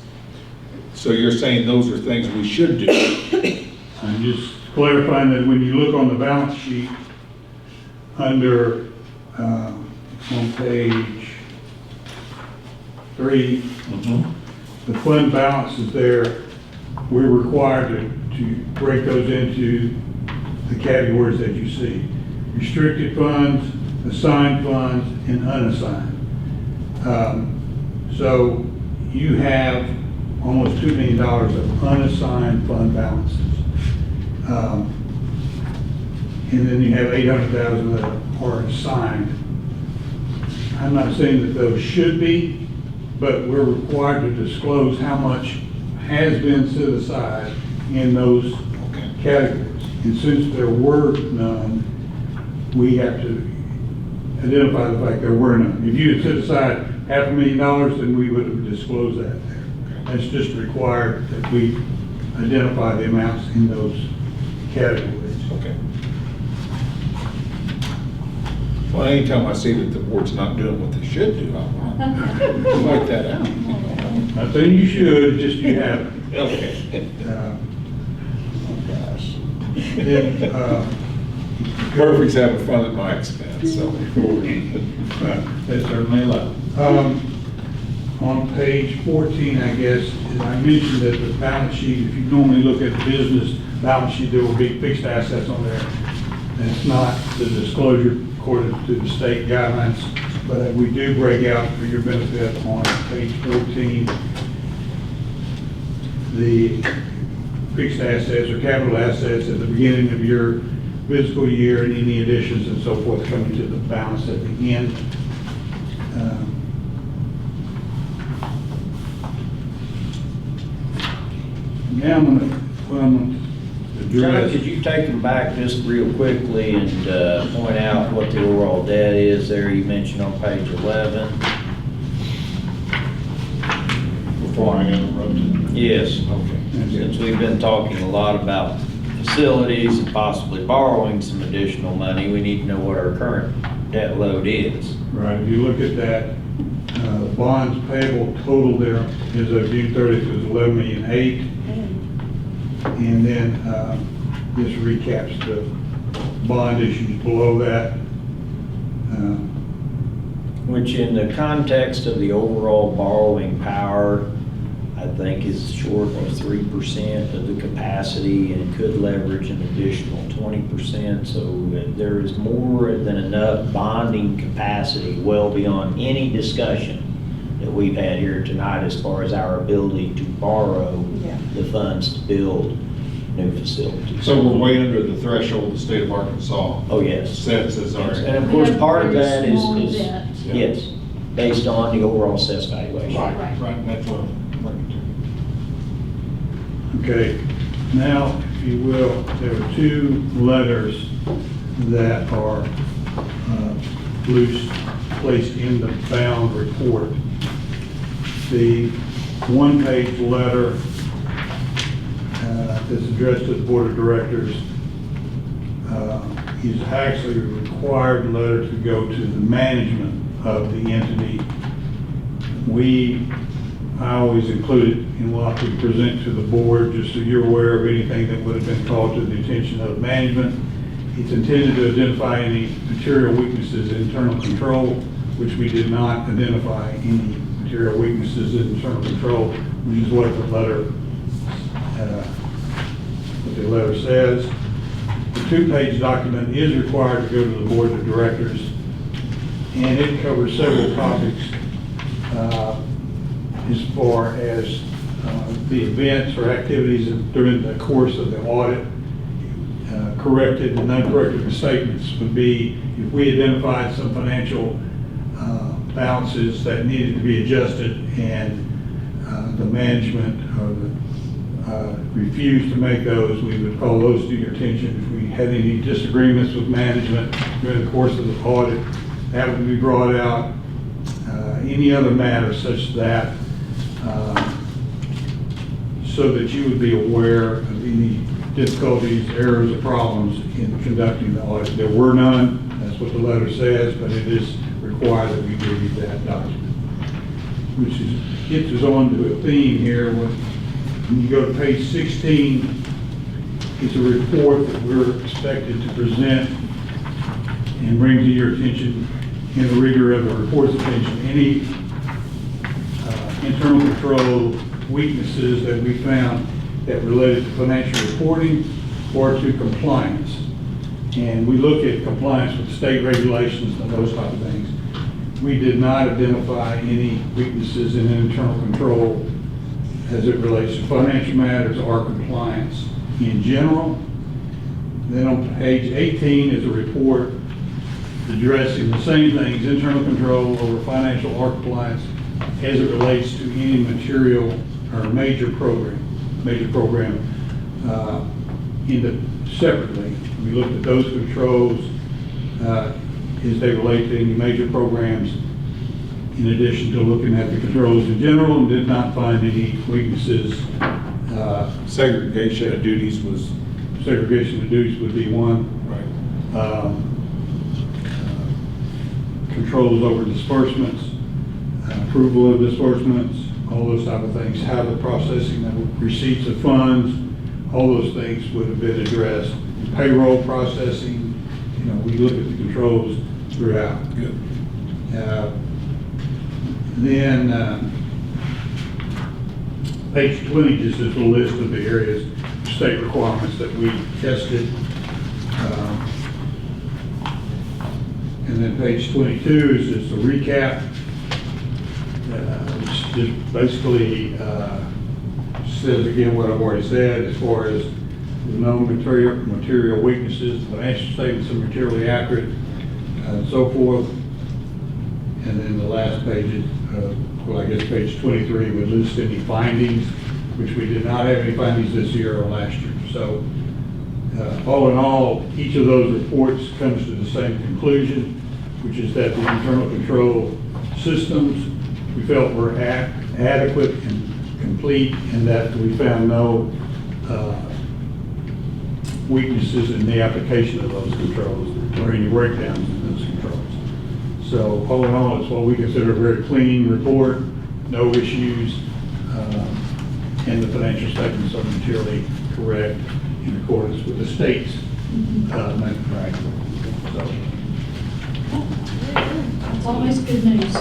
So you're saying those are things we should do? I'm just clarifying that when you look on the balance sheet under on page 3, the fund balance is there. We're required to break those into the categories that you see: restricted funds, assigned funds, and unassigned. So you have almost $2 million of unassigned fund balances. And then you have $800,000 that are assigned. I'm not saying that those should be, but we're required to disclose how much has been set aside in those categories. And since there were none, we have to identify the fact there were none. If you had set aside $500,000, then we would have disclosed that there. That's just required that we identify the amounts in those categories. Okay. Well, anytime I see that the board's not doing what they should do, I want to point that out. Not saying you should, just you haven't. Okay. Then, Perfect's having fun at my expense, so. they certainly love it. On page 14, I guess, I mentioned that the balance sheet, if you normally look at the business balance sheet, there will be fixed assets on there. That's not the disclosure according to the state guidelines, but we do break out for your benefit on page 14 the fixed assets or capital assets at the beginning of your fiscal year and any additions and so forth coming to the balance at the end. Now I'm going to John, address. could you take them back just real quickly and point out what the overall debt is there you mentioned on page 11? Before I interrupt you. Yes. Okay. Since we've been talking a lot about facilities and possibly borrowing some additional money, we need to know what our current debt load is. Right, if you look at that, bonds payable total there as of June 30th was 11,008,000. And then this recaps the bond issues below that. Which in the context of the overall borrowing power, I think is short of 3% of the capacity and could leverage an additional 20%. So there is more than enough bonding capacity well beyond any discussion that we've had here tonight as far as our ability to borrow the funds to build new facilities. So we're way under the threshold the state of Arkansas Oh, yes. sets as our. And of course, part of that is, Very small debt. yes, based on the overall assessed valuation. Right, that's what I'm bringing to. Okay, now, if you will, there are two letters that are placed in the bound report. The one-page letter that's addressed to the board of directors is actually a required letter to go to the management of the entity. I always include it in what we present to the board, just so you're aware of anything that would have been called to the attention of management. It's intended to identify any material weaknesses in internal control, which we did not identify any material weaknesses in internal control, which is what the letter says. The two-page document is required to go to the board of directors, and it covers several topics as far as the events or activities during the course of the audit. Corrected and uncorrected misstatements would be if we identified some financial balances that needed to be adjusted and the management refused to make those, we would call those to your attention. If we had any disagreements with management during the course of the audit, that would be brought out. Any other matter such that so that you would be aware of any difficulties, errors, or problems in conducting the audit. There were none, that's what the letter says, but it is required that we give you that document. Which gets us on to a theme here. When you go to page 16, it's a report that we're expected to present and bring to your attention in the rigor of the report's attention. Any internal control weaknesses that we found that related to financial reporting or to compliance. And we look at compliance with state regulations and those type of things. We did not identify any weaknesses in internal control as it relates to financial matters or compliance in general. Then on page 18 is a report addressing the same things, internal control over financial or compliance as it relates to any material or major program separately. We looked at those controls as they relate to any major programs, in addition to looking at the controls in general, and did not find any weaknesses. Segregation of duties was. Segregation of duties would be one. Right. Controls over disbursements, approval of disbursements, all those type of things, how the processing of receipts of funds, all those things would have been addressed. Payroll processing, we look at the controls throughout. Good. Then, page 20 just is a list of the areas, state requirements that we tested. And then page 22 is just a recap. Which just basically says again what I've already said as far as no material weaknesses, financial statements are materially accurate, and so forth. And then the last page is, well, I guess page 23 would list any findings, which we did not have any findings this year or last year. So all in all, each of those reports comes to the same conclusion, which is that the internal control systems we felt were adequate and complete, and that we found no weaknesses in the application of those controls or any breakdowns in those controls. So all in all, it's what we consider a very clean report, no issues, and the financial statements are materially correct in accordance with the state's method practice. So, It's always good news.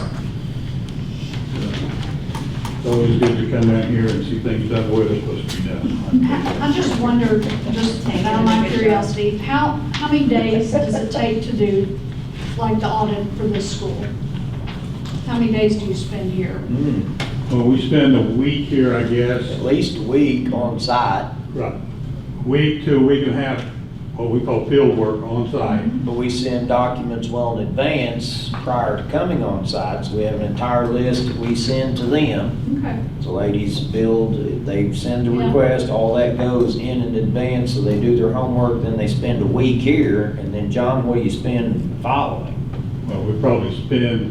it's always good to come down here and see things done the way they're supposed to be done. I just wondered, just out of my curiosity, how many days does it take to do like the audit for this school? How many days do you spend here? Well, we spend a week here, I guess. At least a week on site, Right. Week to a week and a half, what we call field work on site. but we send documents well in advance prior to coming on site. So we have an entire list that we send to them. Okay. So ladies build, they send a Yeah. request, all that goes in advance, so they do their homework, then they spend a week here, and then John, what do you spend following? Well, we probably spend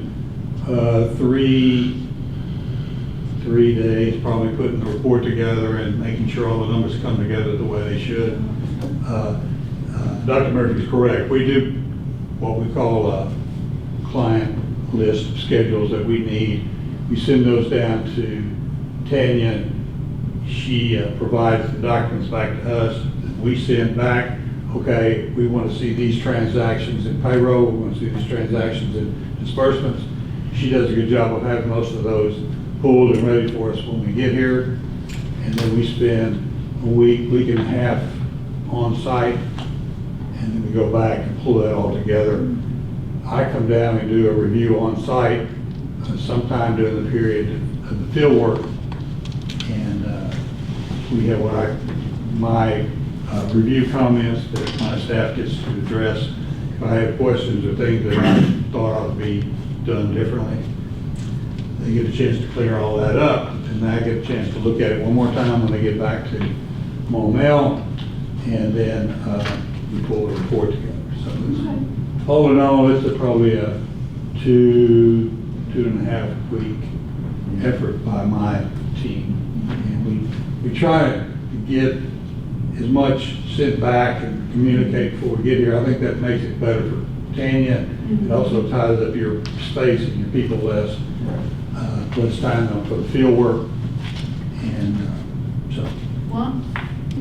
three days probably putting the report together and making sure all the numbers come together the way they should. Dr. Murphy's correct. We do what we call a client list of schedules that we need. We send those down to Tanya. She provides the documents back to us. We send back, okay, we want to see these transactions in payroll, we want to see these transactions in disbursements. She does a good job of having most of those pulled and ready for us when we get here. And then we spend a week and a half on site, and then we go back and pull that all together. I come down and do a review on site sometime during the period of the field work. And we have my review comments that my staff gets to address. If I have questions or things that I thought ought to be done differently, they get a chance to clear all that up, and I get a chance to look at it one more time when they get back to Monell, and then we pull the report together. So it's, all in all, it's probably a 2.5 week effort by my team, and we try to get as much sent back and communicate before we get here. I think that makes it better for Tanya. It also ties up your space and your people less time for the field work, and so. Well,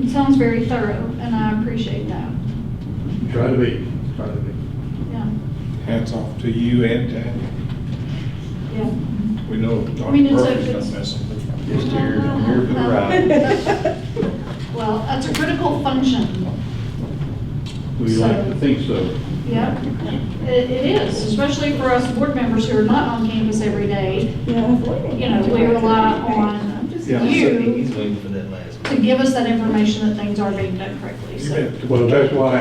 it sounds very thorough, and I appreciate that. Try to be. Yeah. Hats off to you and Tanya. Yeah. We know I Dr. mean, it's Murphy's a- not messing with you. Just here, I'm here for the ride. Well, that's a critical function. We like to think so. Yeah, it is, especially for us board members who are not on campus every day. You know, we rely on Yeah. you waiting for that last. to give us that information that things are being done correctly, so. Well, that's why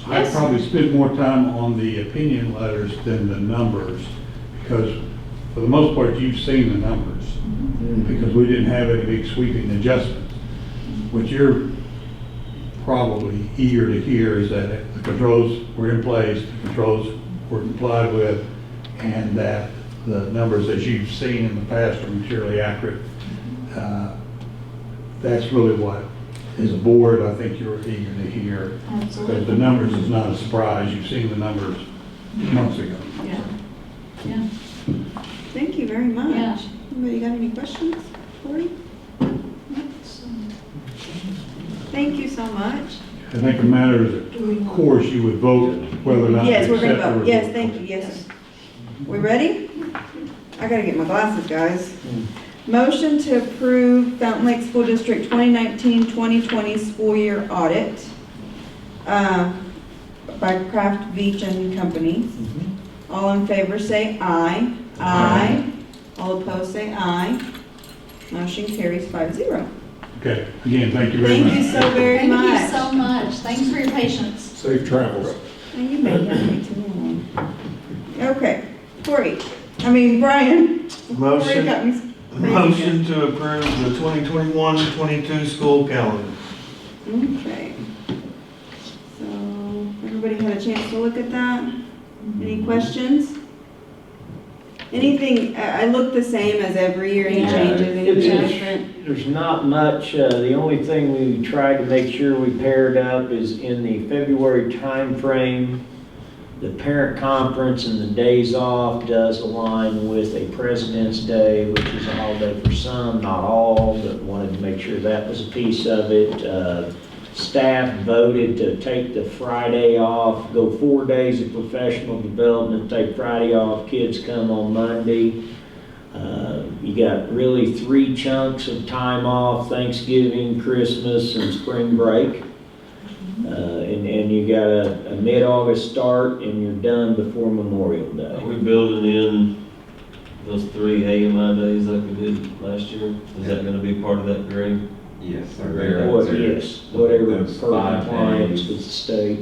I Yes. probably spent more time on the opinion letters than the numbers, because for the most part, you've seen the numbers, because we didn't have any big sweeping adjustments. What you're probably eager to hear is that the controls were in place, the controls were complied with, and that the numbers as you've seen in the past are materially accurate. That's really what, as a board, I think you're eager to hear. Absolutely. Because the numbers is not a surprise. You've seen the numbers months ago. Yeah, yeah, Thank you very much. Yeah. Anybody got any questions for you? Thank you so much. I think the matter is, of course, you would vote whether or not to Yes, we're going accept to the vote. Yes, report. thank you, yes. We ready? I gotta get my glasses, guys. Motion to approve Fountain Lake School District 2019-2020 school year audit by Kraft Veach and Company. All in favor say aye. Aye. All opposed say aye. Motion carries 5-0. Okay, again, thank you very much. Thank you so very much. Thank you so much. Thanks for your patience. Safe travels. And you may have me too long. Okay, Brian. Corey got me crazy Motion to approve the 2021-22 school calendar. Okay. So, everybody had a chance to look at that? Any questions? Anything, I look the same as every year, any changes, anything different? There's not much. The only thing we tried to make sure we paired up is in the February timeframe. The parent conference and the days off does align with a President's Day, which is a holiday for some, not all, but wanted to make sure that was a piece of it. Staff voted to take the Friday off, go 4 days of professional development, take Friday off, kids come on Monday. You got really 3 chunks of time off, Thanksgiving, Christmas, and spring break. And you got a mid-August start, and you're done before Memorial Day. Are we building in those 3 AMI days like we did last year? Is that gonna be part of that grade? Yes. Yes, whatever Those per 5 compliance days. with the state.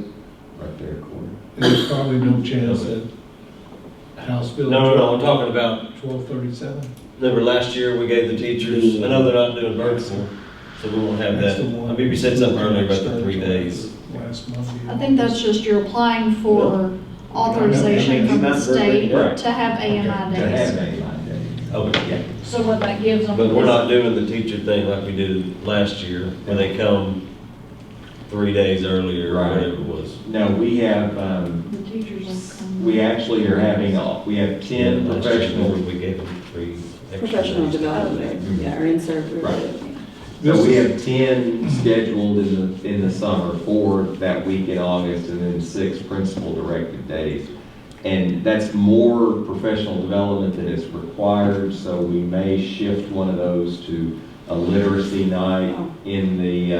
Right there, Corey. There's probably no chance that House Bill. No, I'm talking about, 1237. remember last year we gave the teachers, I know they're not doing virtual, so we won't have That's that. the one. I mean, you said something earlier about the 3 days. Last Monday. I think that's just you're applying for authorization from the state Right. to have AMI To have days. AMI days. Okay. Yeah. So what that gives them. But we're is- not doing the teacher thing like we did last year, where they come 3 days earlier or Right. whatever it was. No, we have, The teachers will come. we actually are having, we have 10 Last year, professional. we gave them 3 extra Professional days. development, yeah, or insert. Right. So we have 10 scheduled in the summer, 4 that week in August, and then 6 principal directed days. And that's more professional development than is required, so we may shift one of those to a literacy night in the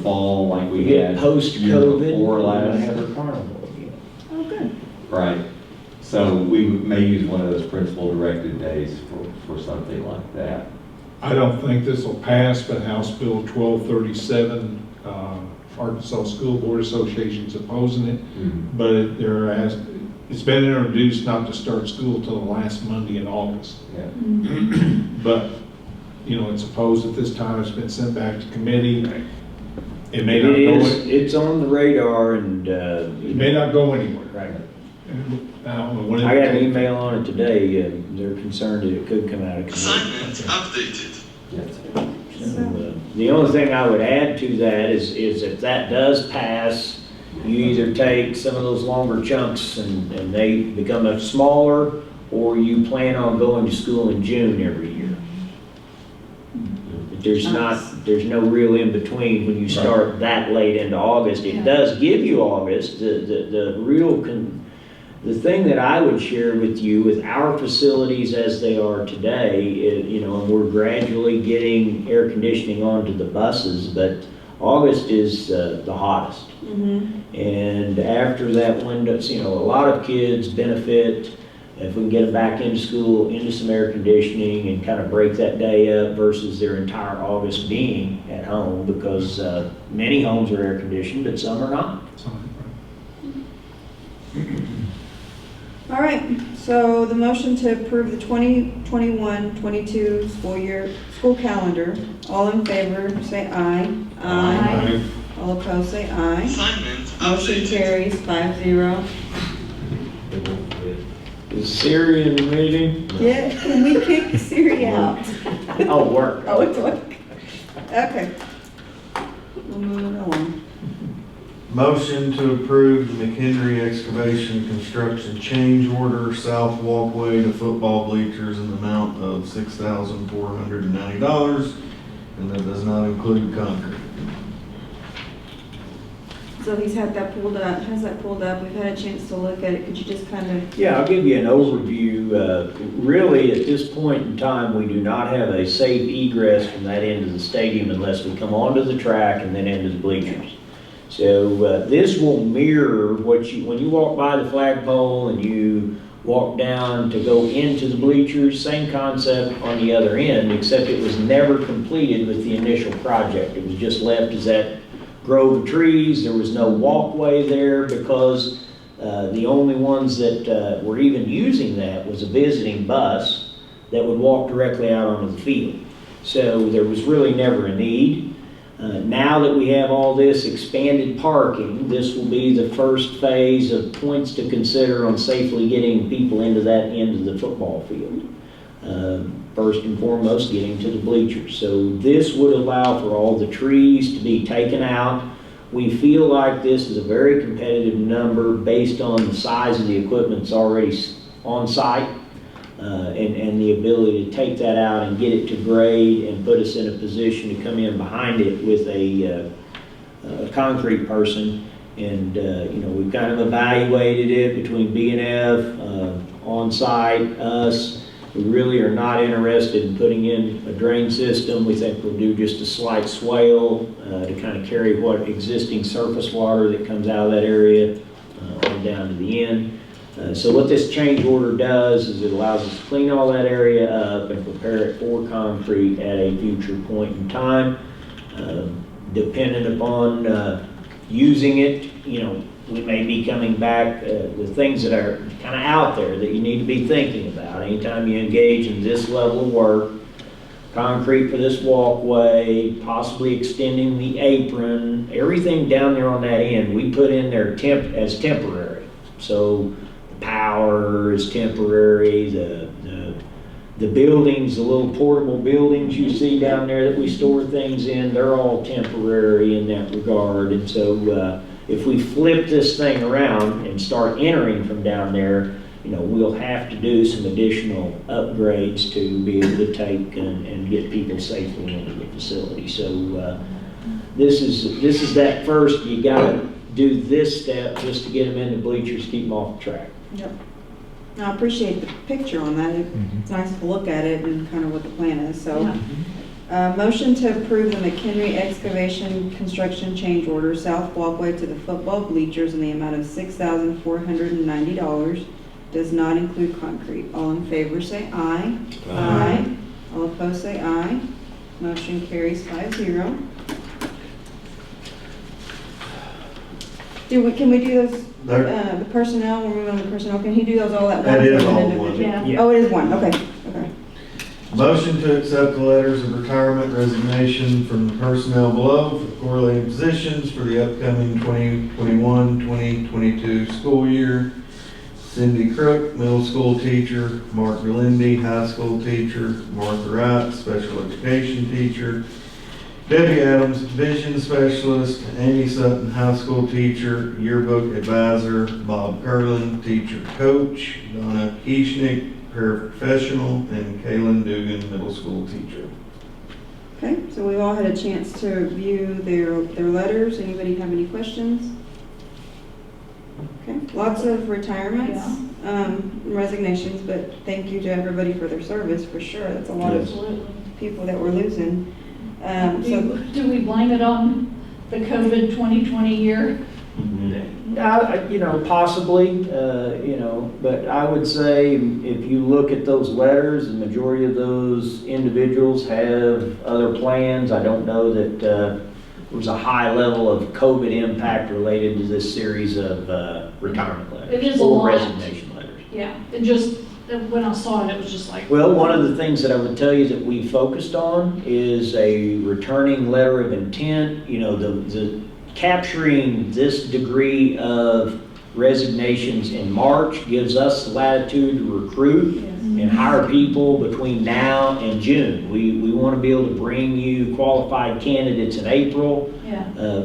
fall, like we We had get post-COVID, before we're gonna last. have a carnival again. Oh, good. Right. So we may use one of those principal directed days for something like that. I don't think this will pass, but House Bill 1237, Arkansas School Board Association's opposing it. But it's been introduced not to start school till the last Monday in August. Yeah. But, it's opposed at this time. It's been sent back to committee. It may not go, It's on the radar, and, it may not go anywhere. right. I don't know when it. I got an email on it today, they're concerned that it could come out of committee. Assignment updated. So, the only thing I would add to that is if that does pass, you either take some of those longer chunks and they become a smaller, or you plan on going to school in June every year. But there's no real in between when you start that late into August. It does give you August. The thing that I would share with you with our facilities as they are today, and we're gradually getting air conditioning onto the buses, but August is the hottest. And after that window, a lot of kids benefit if we can get them back into school, into some air conditioning, and kind of break that day up versus their entire August being at home, because many homes are air conditioned, but some are not. All right, so the motion to approve the 2021-22 school calendar. All in favor, say aye. Aye. All opposed, say aye. Assignment Motion updated. carries 5-0. Is Siri in the meeting? Yeah, can we kick Siri out? Oh, work. Oh, it's work. Okay. We'll move on. Motion to approve the McHenry excavation construction change order, south walkway to football bleachers in the amount of $6,490, and that does not include concrete. So he's had that pulled up, has that pulled up, we've had a chance to look at it, could you just kind of? Yeah, I'll give you an overview. Really, at this point in time, we do not have a safe egress from that end of the stadium unless we come onto the track and then into the bleachers. So this will mirror what when you walk by the flagpole and you walk down to go into the bleachers, same concept on the other end, except it was never completed with the initial project. It was just left as that grove of trees. There was no walkway there because the only ones that were even using that was a visiting bus that would walk directly out onto the field. So there was really never a need. Now that we have all this expanded parking, this will be the first phase of points to consider on safely getting people into that end of the football field. First and foremost, getting to the bleachers. So this would allow for all the trees to be taken out. We feel like this is a very competitive number based on the size of the equipment that's already on site and the ability to take that out and get it to grade and put us in a position to come in behind it with a concrete person. And we've kind of evaluated it between B&F, on site, us. We really are not interested in putting in a drain system. We think we'll do just a slight swale to kind of carry what existing surface water that comes out of that area on down to the end. So what this change order does is it allows us to clean all that area up and prepare it for concrete at a future point in time. Dependent upon using it, we may be coming back with things that are kind of out there that you need to be thinking about. Anytime you engage in this level of work, concrete for this walkway, possibly extending the apron, everything down there on that end, we put in there as temporary. So the power is temporary, the buildings, the little portable buildings you see down there that we store things in, they're all temporary in that regard. And so if we flip this thing around and start entering from down there, we'll have to do some additional upgrades to be able to take and get people safely into the facility. So this is that first, you gotta do this step just to get them in the bleachers, keep them off the track. Yep. I appreciate the picture on that. It's nice to look at it and kind of what the plan is, so. Motion to approve the McHenry excavation construction change order, south walkway to the football bleachers in the amount of $6,490. Does not include concrete. All in favor say aye. Aye. All opposed say aye. Motion carries 5-0. Can we do those, the personnel, we're moving on to personnel, can he do those all at once? That is or all individual? one. Yeah. Oh, it is one, okay. Motion to accept the letters of retirement resignation from the personnel below for the correlated positions for the upcoming 2021-2022 school year. Cindy Crook, middle school teacher. Mark Galindi, high school teacher. Martha Wright, special education teacher. Debbie Adams, vision specialist. Amy Sutton, high school teacher, yearbook advisor. Bob Curlin, teacher coach. Donna Kieschnick, paraprofessional, and Kaylin Dugan, middle school teacher. Okay, so we've all had a chance to review their letters. Anybody have any questions? Okay, lots of retirements, resignations, but thank you to everybody for their service, for sure. That's a lot of people that we're losing. Do we blame it on the COVID 2020 year? Possibly, but I would say if you look at those letters, the majority of those individuals have other plans. I don't know that there was a high level of COVID impact related to this series of retirement letters. It is a or lot. resignation letters. Yeah, it just, when I saw it, it was just like. Well, one of the things that I would tell you that we focused on is a returning letter of intent. The capturing this degree of resignations in March gives us the latitude to recruit and hire people between now and June. We want to be able to bring you qualified candidates in April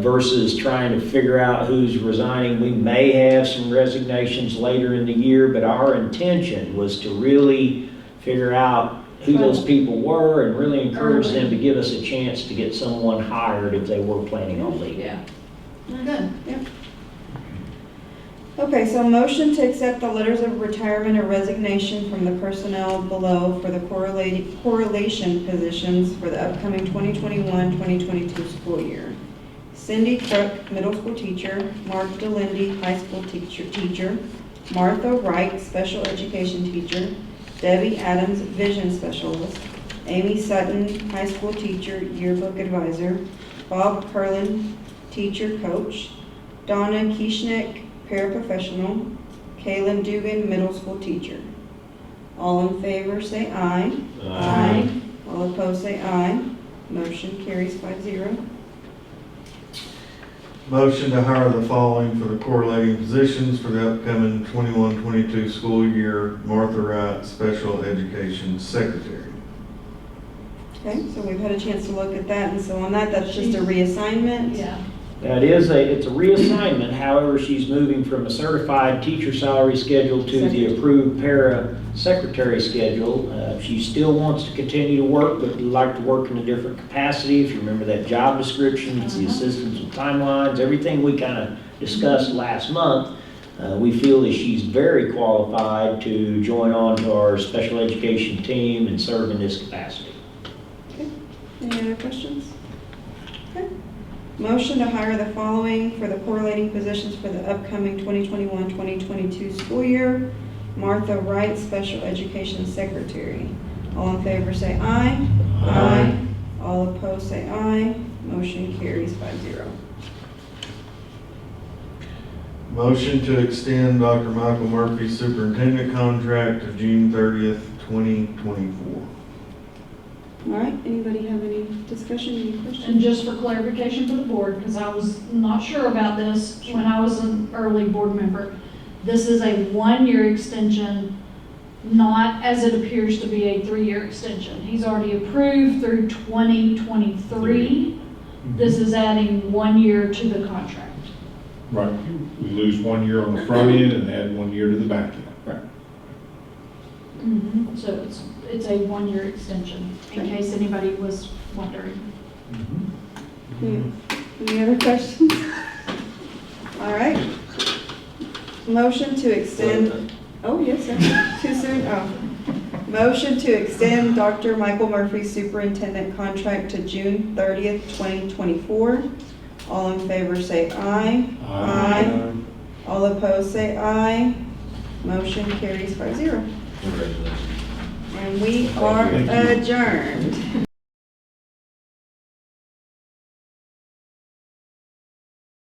versus trying to figure out who's resigning. We may have some resignations later in the year, but our intention was to really figure out who those people were and really encourage them to give us a chance to get someone hired if they were planning on leaving. Yeah. Good. Yep. Okay, so motion to accept the letters of retirement or resignation from the personnel below for the correlation positions for the upcoming 2021-2022 school year. Cindy Crook, middle school teacher. Mark DeLindy, high school teacher. Martha Wright, special education teacher. Debbie Adams, vision specialist. Amy Sutton, high school teacher, yearbook advisor. Bob Curlin, teacher coach. Donna Kieschnick, paraprofessional. Kaylin Dugan, middle school teacher. All in favor say aye. Aye. All opposed say aye. Motion carries 5-0. Motion to hire the following for the correlating positions for the upcoming 21-22 school year. Martha Wright, special education secretary. Okay, so we've had a chance to look at that, and so on that, that's just a reassignment? Yeah. That is it's a reassignment, however, she's moving from a certified teacher salary schedule to the approved para secretary schedule. She still wants to continue to work, but would like to work in a different capacity. If you remember that job description, it's the assistance with timelines, everything we kind of discussed last month. We feel that she's very qualified to join on to our special education team and serve in this capacity. Okay, any other questions? Okay. Motion to hire the following for the correlating positions for the upcoming 2021-2022 school year. Martha Wright, special education secretary. All in favor say aye. Aye. All opposed say aye. Motion carries 5-0. Motion to extend Dr. Michael Murphy's superintendent contract to June 30th, 2024. All right, anybody have any discussion, any questions? And just for clarification for the board, because I was not sure about this when I was an early board member, this is a 1-year extension, not as it appears to be a 3-year extension. He's already approved through 2023. This is adding 1 year to the contract. Right, we lose 1 year on the front end and add 1 year to the back end. Right. So it's a 1-year extension, in case anybody was wondering. Any other questions? All right. Motion to extend, oh, yes, sir. Too soon? Oh. Motion to extend Dr. Michael Murphy's superintendent contract to June 30th, 2024. All in favor say aye. Aye. All opposed say aye. Motion carries 5-0. Congratulations. And we are adjourned.